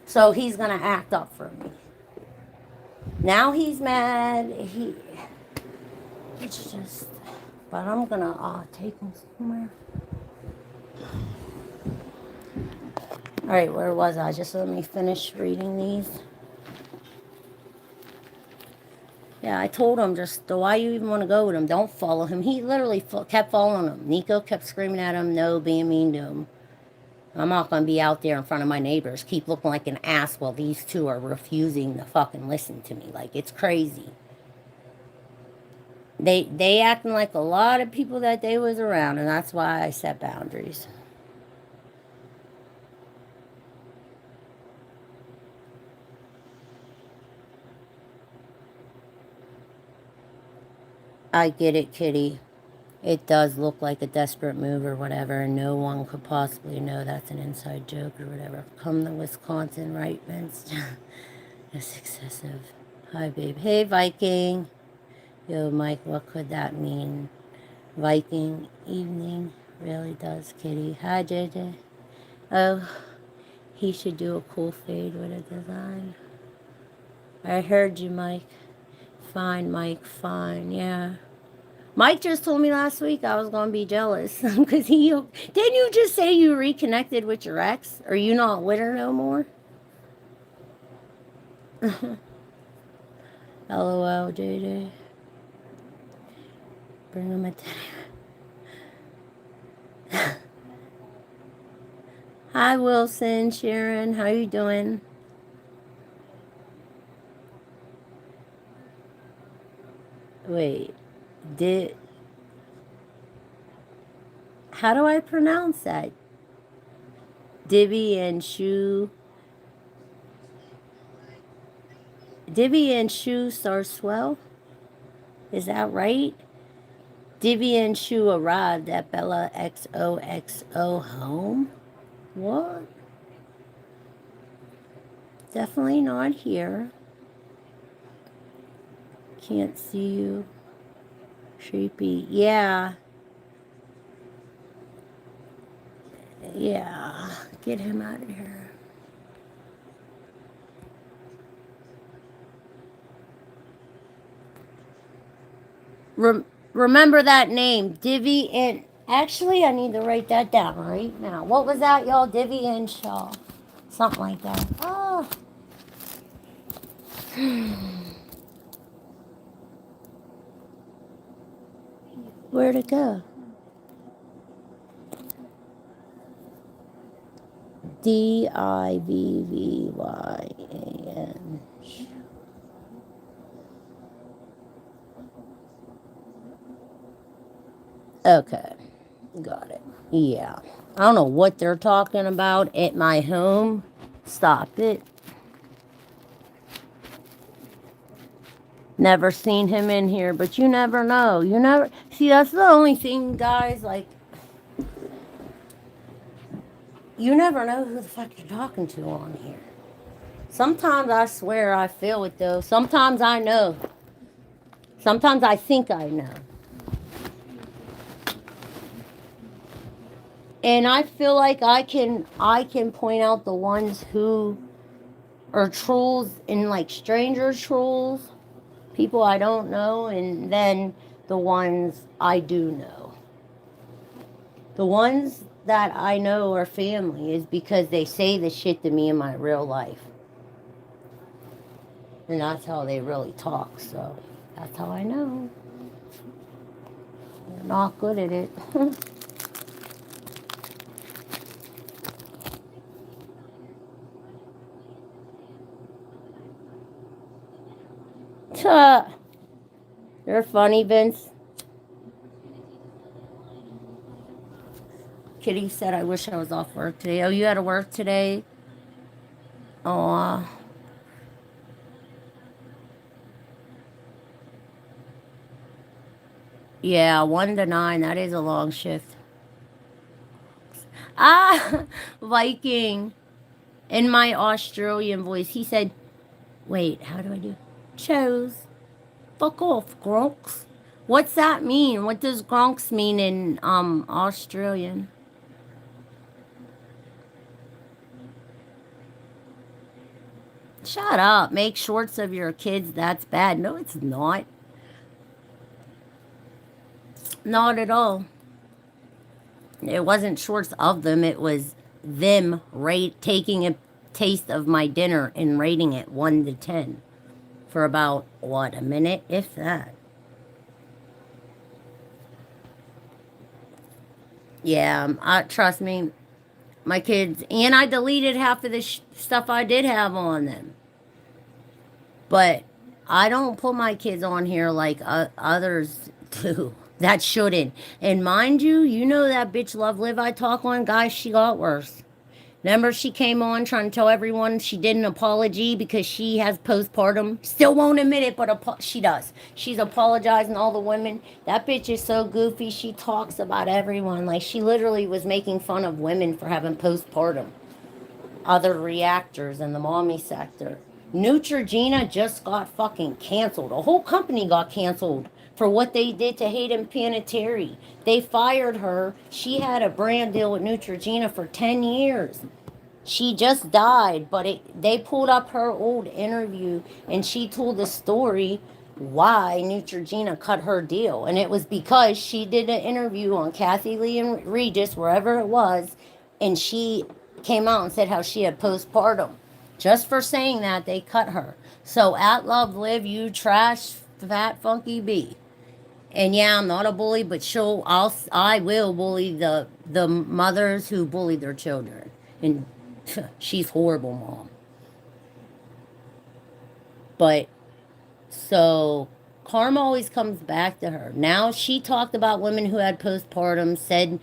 so he's going to act up for me. Now he's mad. It's just, but I'm going to take him somewhere. All right, where was I? Just let me finish reading these. Yeah, I told him just, why you even want to go with him? Don't follow him. He literally kept following him. Nico kept screaming at him, no, being mean to him. I'm not going to be out there in front of my neighbors, keep looking like an ass while these two are refusing to fucking listen to me. Like, it's crazy. They acting like a lot of people that they was around, and that's why I set boundaries. I get it, Kitty. It does look like a desperate move or whatever, and no one could possibly know that's an inside joke or whatever. Come to Wisconsin, right, Vince? It's excessive. Hi, babe. Hey, Viking. Yo, Mike, what could that mean? Viking evening really does, Kitty. Hi, JJ. Oh, he should do a cool fade with a design. I heard you, Mike. Fine, Mike, fine, yeah. Mike just told me last week I was going to be jealous because didn't you just say you reconnected with your ex? Are you not with her no more? LOL, JJ. Bring him a teddy. Hi, Wilson, Sharon, how you doing? Wait, how do I pronounce that? Dibby and Shu Sarswell? Is that right? Dibby and Shu arrived at Bella XOXO home? What? Definitely not here. Can't see you. Creepy. Yeah. Yeah. Get him out of here. Remember that name, Divvy and... Actually, I need to write that down right now. What was that, y'all? Divvy and Shaw. Something like that. Oh. Where'd it go? Divvyn. Okay, got it. Yeah. I don't know what they're talking about at my home. Stop it. Never seen him in here, but you never know. You never... See, that's the only thing, guys, like... You never know who the fuck you're talking to on here. Sometimes I swear I feel it, though. Sometimes I know. Sometimes I think I know. And I feel like I can point out the ones who are trolls and like stranger trolls, people I don't know, and then the ones I do know. The ones that I know are family is because they say the shit to me in my real life. And that's how they really talk, so that's how I know. They're not good at it. They're funny, Vince. Kitty said, I wish I was off work today. Oh, you had to work today? Oh. Yeah, 1 to 9. That is a long shift. Ah, Viking. in my Australian voice, he said, wait, how do I do? Chose. Fuck off, Gronks. What's that mean? What does Gronks mean in Australian? Shut up. Make shorts of your kids. That's bad. No, it's not. Not at all. It wasn't shorts of them. It was them taking a taste of my dinner and rating it 1 to 10 for about, what, a minute, if that. Yeah, trust me, my kids, and I deleted half of the stuff I did have on them. But I don't put my kids on here like others do. That shouldn't. And mind you, you know that bitch Love Live I talk on, guys, she got worse. Remember she came on trying to tell everyone she did an apology because she has postpartum. Still won't admit it, but she does. She's apologizing to all the women. That bitch is so goofy. She talks about everyone. Like, she literally was making fun of women for having postpartum. Other reactors in the mommy sector. Neutrogena just got fucking canceled. A whole company got canceled for what they did to Hayden Panettiere. They fired her. She had a brand deal with Neutrogena for 10 years. She just died, but they pulled up her old interview and she told the story why Neutrogena cut her deal. And it was because she did an interview on Kathy Lee and Regis, wherever it was, and she came out and said how she had postpartum. Just for saying that, they cut her. So at Love Live, you trash fat funky bee. And yeah, I'm not a bully, but I will bully the mothers who bully their children. And she's horrible, mom. But so karma always comes back to her. Now she talked about women who had postpartum, said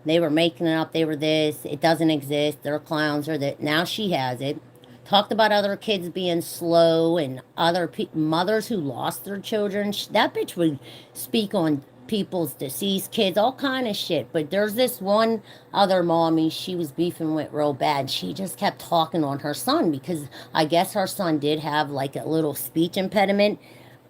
they were making it up, they were this, it doesn't exist, they're clowns or that. Now she has it. Talked about other kids being slow and other mothers who lost their children. That bitch would speak on people's deceased kids, all kind of shit. But there's this one other mommy she was beefing with real bad. She just kept talking on her son because I guess her son did have like a little speech impediment.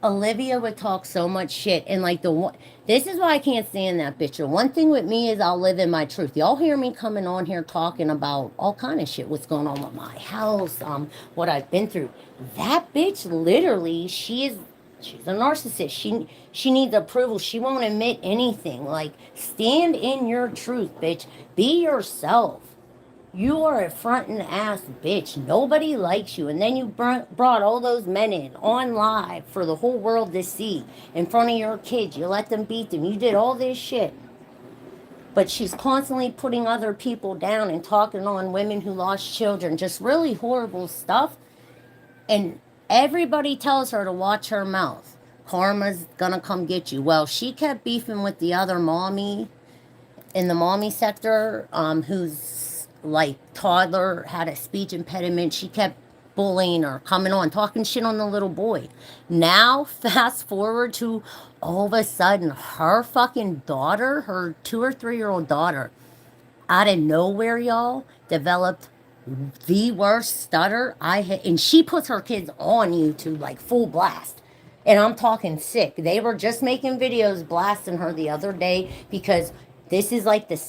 Olivia would talk so much shit, and like this is why I can't stand that bitch. One thing with me is I'll live in my truth. Y'all hear me coming on here talking about all kind of shit, what's going on with my house, what I've been through. That bitch literally, she's a narcissist. She needs approval. She won't admit anything. Like, stand in your truth, bitch. Be yourself. You are a frontin' ass bitch. Nobody likes you. And then you brought all those men in on live for the whole world to see in front of your kids. You let them beat them. You did all this shit. But she's constantly putting other people down and talking on women who lost children. Just really horrible stuff. And everybody tells her to watch her mouth. Karma's gonna come get you. Well, she kept beefing with the other mommy in the mommy sector, who's like toddler, had a speech impediment. She kept bullying her, coming on, talking shit on the little boy. Now, fast forward to all of a sudden, her fucking daughter, her 2 or 3 year old daughter, out of nowhere, y'all, developed the worst stutter I had. And she puts her kids on YouTube like full blast. And I'm talking sick. They were just making videos blasting her the other day because this is like the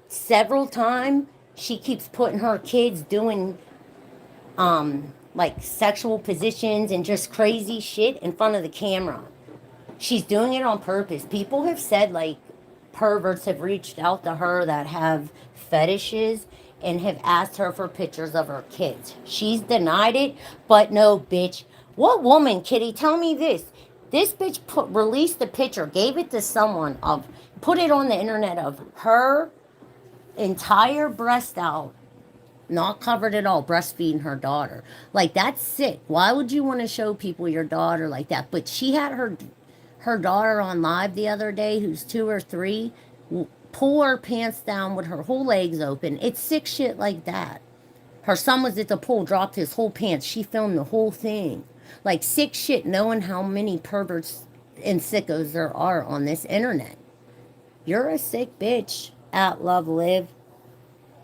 several time she keeps putting her kids doing like sexual positions and just crazy shit in front of the camera. She's doing it on purpose. People have said like perverts have reached out to her that have fetishes and have asked her for pictures of her kids. She's denied it, but no, bitch. What woman, Kitty? Tell me this. This bitch released the picture, gave it to someone, put it on the internet of her entire breast out, not covered at all, breastfeeding her daughter. Like, that's sick. Why would you want to show people your daughter like that? But she had her daughter on live the other day, who's 2 or 3, pull her pants down with her whole legs open. It's sick shit like that. Her son was at the pool, dropped his whole pants. She filmed the whole thing. Like, sick shit, knowing how many perverts and sickos there are on this internet. You're a sick bitch. At Love Live.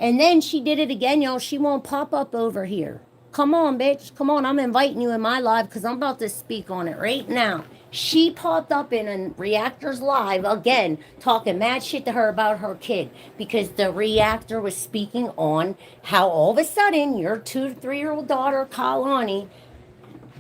And then she did it again, y'all. She won't pop up over here. Come on, bitch. Come on. I'm inviting you in my live because I'm about to speak on it right now. She popped up in a Reactor's live again, talking mad shit to her about her kid because the Reactor was speaking on how all of a sudden your 2 to 3-year-old daughter, Kalani,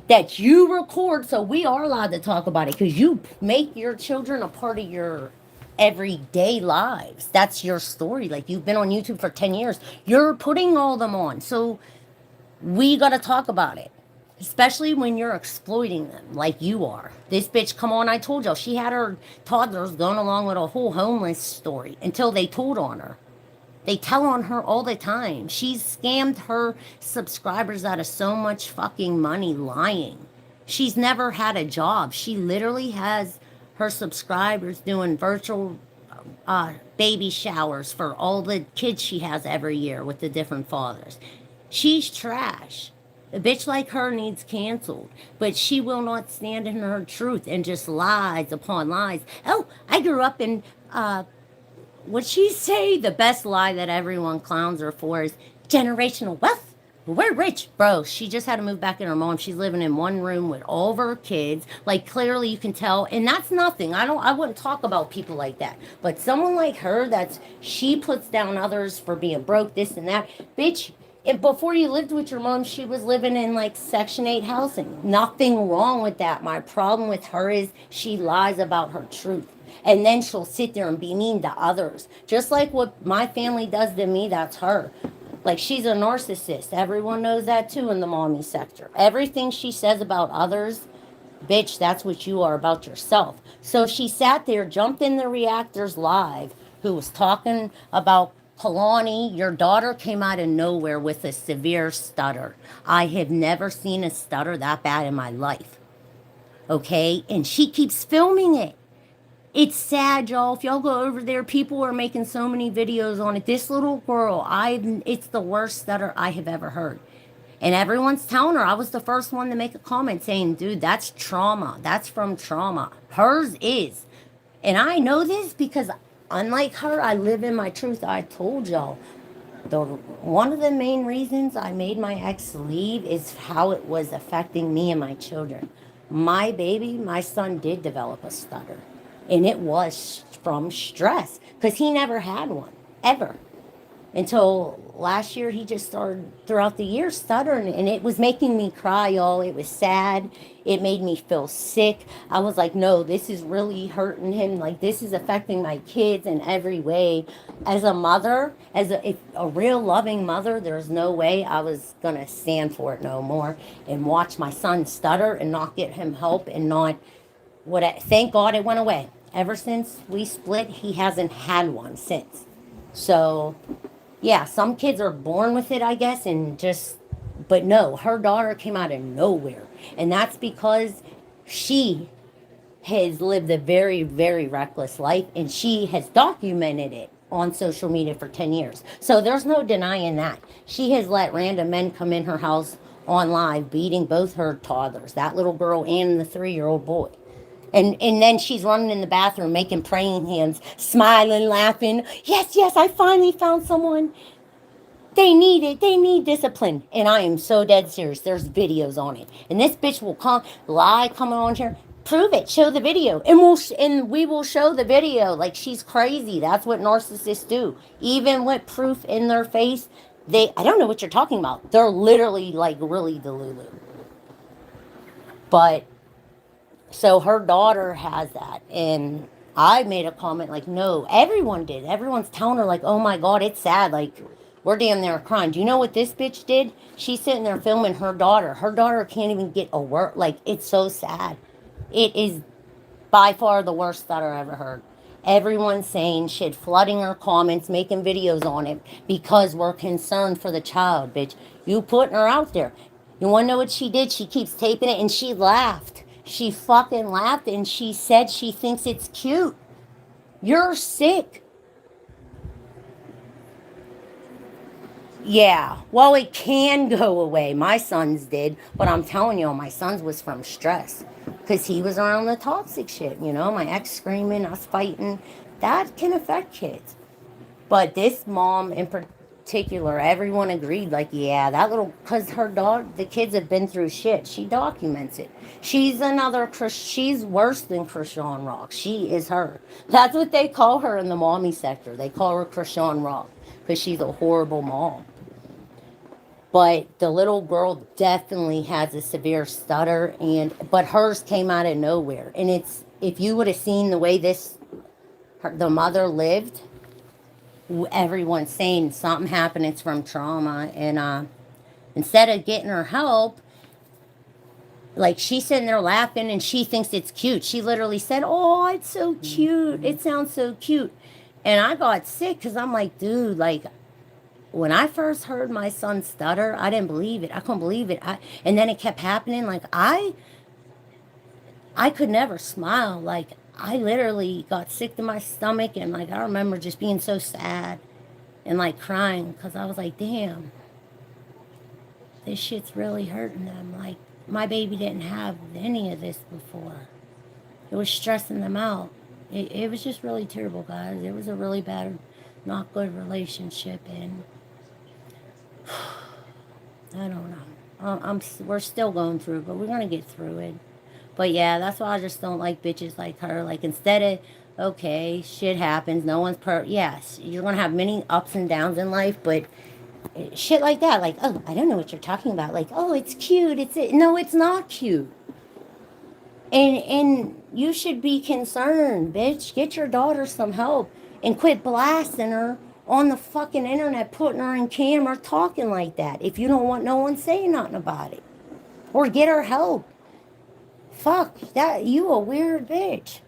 that you record, so we are allowed to talk about it because you make your children a part of your everyday lives. That's your story. Like, you've been on YouTube for 10 years. You're putting all them on. So we got to talk about it, especially when you're exploiting them like you are. This bitch, come on, I told y'all, she had her toddlers going along with a whole homeless story until they told on her. They tell on her all the time. She's scammed her subscribers out of so much fucking money lying. She's never had a job. She literally has her subscribers doing virtual baby showers for all the kids she has every year with the different fathers. She's trash. A bitch like her needs canceled, but she will not stand in her truth and just lies upon lies. Oh, I grew up in what'd she say? The best lie that everyone clowns her for is generational wealth. We're rich, bro. She just had to move back in her mom. She's living in one room with all of her kids. Like, clearly you can tell, and that's nothing. I wouldn't talk about people like that. But someone like her, she puts down others for being broke, this and that. Bitch, before you lived with your mom, she was living in like Section 8 housing. Nothing wrong with that. My problem with her is she lies about her truth. And then she'll sit there and be mean to others. Just like what my family does to me, that's her. Like, she's a narcissist. Everyone knows that too in the mommy sector. Everything she says about others, bitch, that's what you are about yourself. So she sat there, jumped in the Reactors live, who was talking about Kalani. Your daughter came out of nowhere with a severe stutter. I have never seen a stutter that bad in my life. Okay? And she keeps filming it. It's sad, y'all. If y'all go over there, people are making so many videos on it. This little girl, it's the worst stutter I have ever heard. And everyone's telling her. I was the first one to make a comment saying, dude, that's trauma. That's from trauma. Hers is. And I know this because, unlike her, I live in my truth. I told y'all. One of the main reasons I made my ex leave is how it was affecting me and my children. My baby, my son, did develop a stutter. And it was from stress because he never had one, ever. Until last year, he just started throughout the year stuttering, and it was making me cry, y'all. It was sad. It made me feel sick. I was like, no, this is really hurting him. Like, this is affecting my kids in every way. As a mother, as a real loving mother, there's no way I was going to stand for it no more and watch my son stutter and not get him help and not thank God it went away. Ever since we split, he hasn't had one since. So, yeah, some kids are born with it, I guess, but no, her daughter came out of nowhere. And that's because she has lived a very, very reckless life, and she has documented it on social media for 10 years. So there's no denying that. She has let random men come in her house on live, beating both her toddlers, that little girl and the 3-year-old boy. And then she's running in the bathroom, making praying hands, smiling, laughing. Yes, I finally found someone. They need it. They need discipline. And I am so dead serious. There's videos on it. And this bitch will lie coming on here. Prove it. Show the video. And we will show the video. Like, she's crazy. That's what narcissists do. Even with proof in their face, I don't know what you're talking about. They're literally, like, really delulu. But... so her daughter has that, and I made a comment like, no, everyone did. Everyone's telling her like, oh my God, it's sad. Like, we're damn near crying. Do you know what this bitch did? She's sitting there filming her daughter. Her daughter can't even get a word. Like, it's so sad. It is by far the worst that I ever heard. Everyone's saying shit, flooding her comments, making videos on it because we're concerned for the child, bitch. You putting her out there. You want to know what she did? She keeps taping it, and she laughed. She fucking laughed, and she said she thinks it's cute. You're sick. Yeah, well, it can go away. My son's did, but I'm telling you, my son's was from stress because he was around the toxic shit, you know, my ex screaming, us fighting. That can affect kids. But this mom in particular, everyone agreed, like, yeah, that little, because her dog, the kids have been through shit. She documents it. She's she's worse than Krishan Rock. She is her. That's what they call her in the mommy sector. They call her Krishan Rock because she's a horrible mom. But the little girl definitely has a severe stutter, but hers came out of nowhere. And it's, if you would have seen the way the mother lived, everyone's saying something happened, it's from trauma. And instead of getting her help, like, she's sitting there laughing and she thinks it's cute. She literally said, oh, it's so cute, it sounds so cute. And I got sick because I'm like, dude, like, when I first heard my son stutter, I didn't believe it. I couldn't believe it. And then it kept happening. Like, I could never smile. Like, I literally got sick to my stomach, and like, I remember just being so sad and like crying because I was like, damn, this shit's really hurting them. Like, my baby didn't have any of this before. It was stressing them out. It was just really terrible, guys. It was a really bad, not good relationship, and I don't know. We're still going through, but we're gonna get through it. But yeah, that's why I just don't like bitches like her. Like, instead of, okay, shit happens, no one's yes, you're gonna have many ups and downs in life, but shit like that, like, oh, I don't know what you're talking about. Like, oh, it's cute. No, it's not cute. And you should be concerned, bitch. Get your daughter some help and quit blasting her on the fucking internet, putting her in camera talking like that if you don't want no one saying nothing about it. Or get her help. Fuck, that, you a weird bitch.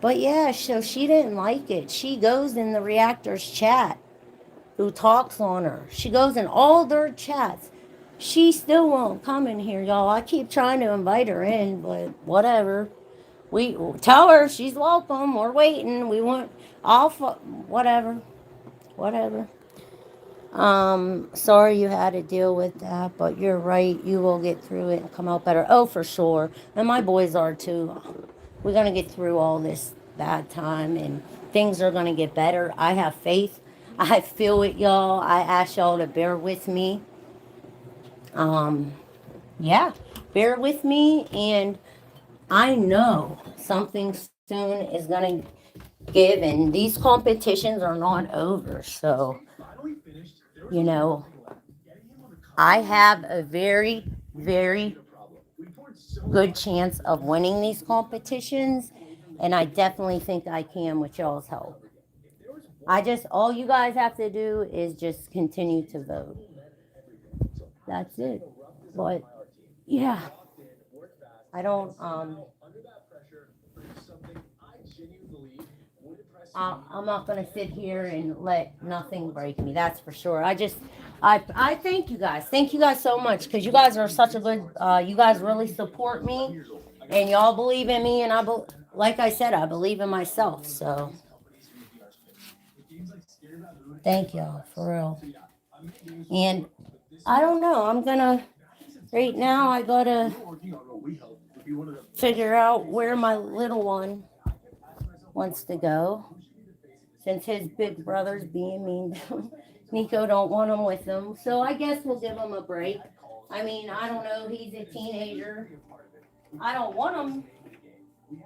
But yeah, so she didn't like it. She goes in the reactor's chat, who talks on her. She goes in all their chats. She still won't come in here, y'all. I keep trying to invite her in, but whatever. We tell her she's welcome. We're waiting. We want whatever. Sorry you had to deal with that, but you're right. You will get through it and come out better. Oh, for sure. And my boys are too. We're going to get through all this bad time, and things are going to get better. I have faith. I feel it, y'all. I ask y'all to bear with me. Yeah, bear with me, and I know something soon is going to give, and these competitions are not over. So, you know, I have a very, very good chance of winning these competitions, and I definitely think I can with y'all's help. All you guys have to do is just continue to vote. That's it. But yeah, I don't, I'm not going to sit here and let nothing break me. That's for sure. I thank you guys. Thank you guys so much, because you guys are such a good, you guys really support me, and y'all believe in me. And like I said, I believe in myself. So thank y'all, for real. And I don't know. Right now, I got to figure out where my little one wants to go, since his big brother's being mean to him. Nico don't want him with him, so I guess we'll give him a break. I mean, I don't know, he's a teenager. I don't want him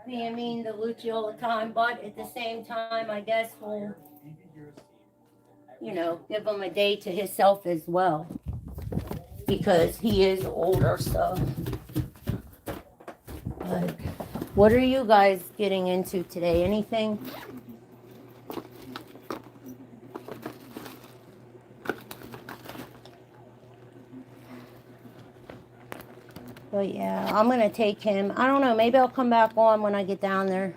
being mean to Lucci all the time, but at the same time, I guess we'll, give him a day to himself as well, because he is older. So, but what are you guys getting into today? Anything? But yeah, I'm going to take him. I don't know. Maybe I'll come back on when I get down there.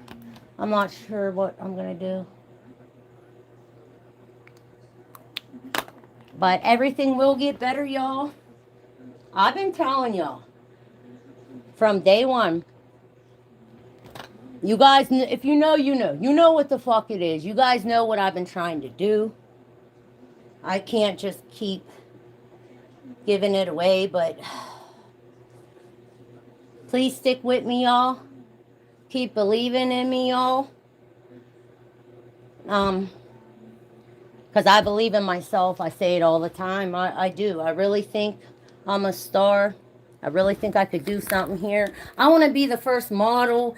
I'm not sure what I'm going to do. But everything will get better, y'all. I've been telling y'all from day one. You guys, if you know, you know. You know what the fuck it is. You guys know what I've been trying to do. I can't just keep giving it away, but please stick with me, y'all. Keep believing in me, y'all. Because I believe in myself. I say it all the time. I do. I really think I'm a star. I really think I could do something here. I want to be the first model,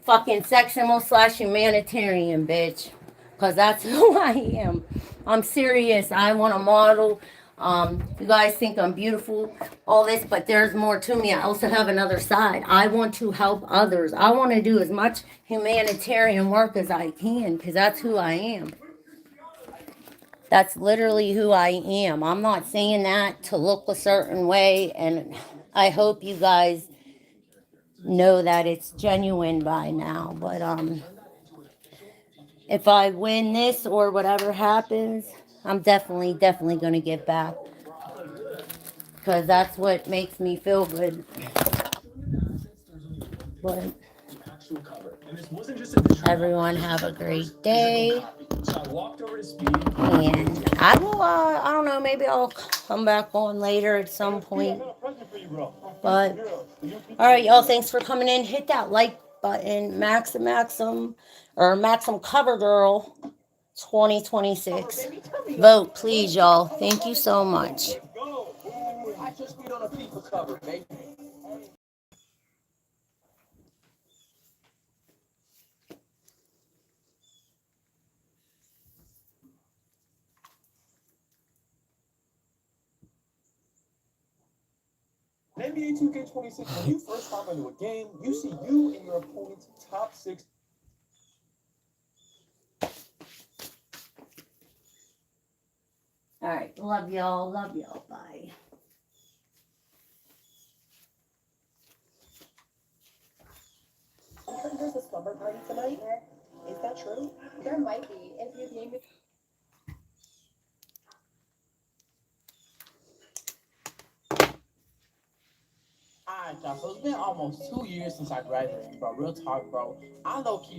fucking sex symbol slash humanitarian, bitch. Because that's who I am. I'm serious. I want to model. You guys think I'm beautiful, all this, but there's more to me. I also have another side. I want to help others. I want to do as much humanitarian work as I can because that's who I am. That's literally who I am. I'm not saying that to look a certain way, and I hope you guys know that it's genuine by now. But if I win this or whatever happens, I'm definitely going to give back. Because that's what makes me feel good. But everyone have a great day. And I will, I don't know, maybe I'll come back on later at some point. But, alright, y'all, thanks for coming in. Hit that like button. Maxim Cover Girl 2026. Vote, please, y'all. Thank you so much. I just beat on a FIFA cover, baby. In NBA 2K26, when you first hop into a game, you see you and your opponent's top 6. Alright, love y'all. Love y'all. Bye. There's a slumber party tonight. Is that true? There might be. If you name it. Alright, y'all, so it's been almost 2 years since I graduated, bro. Real talk, bro. I low-key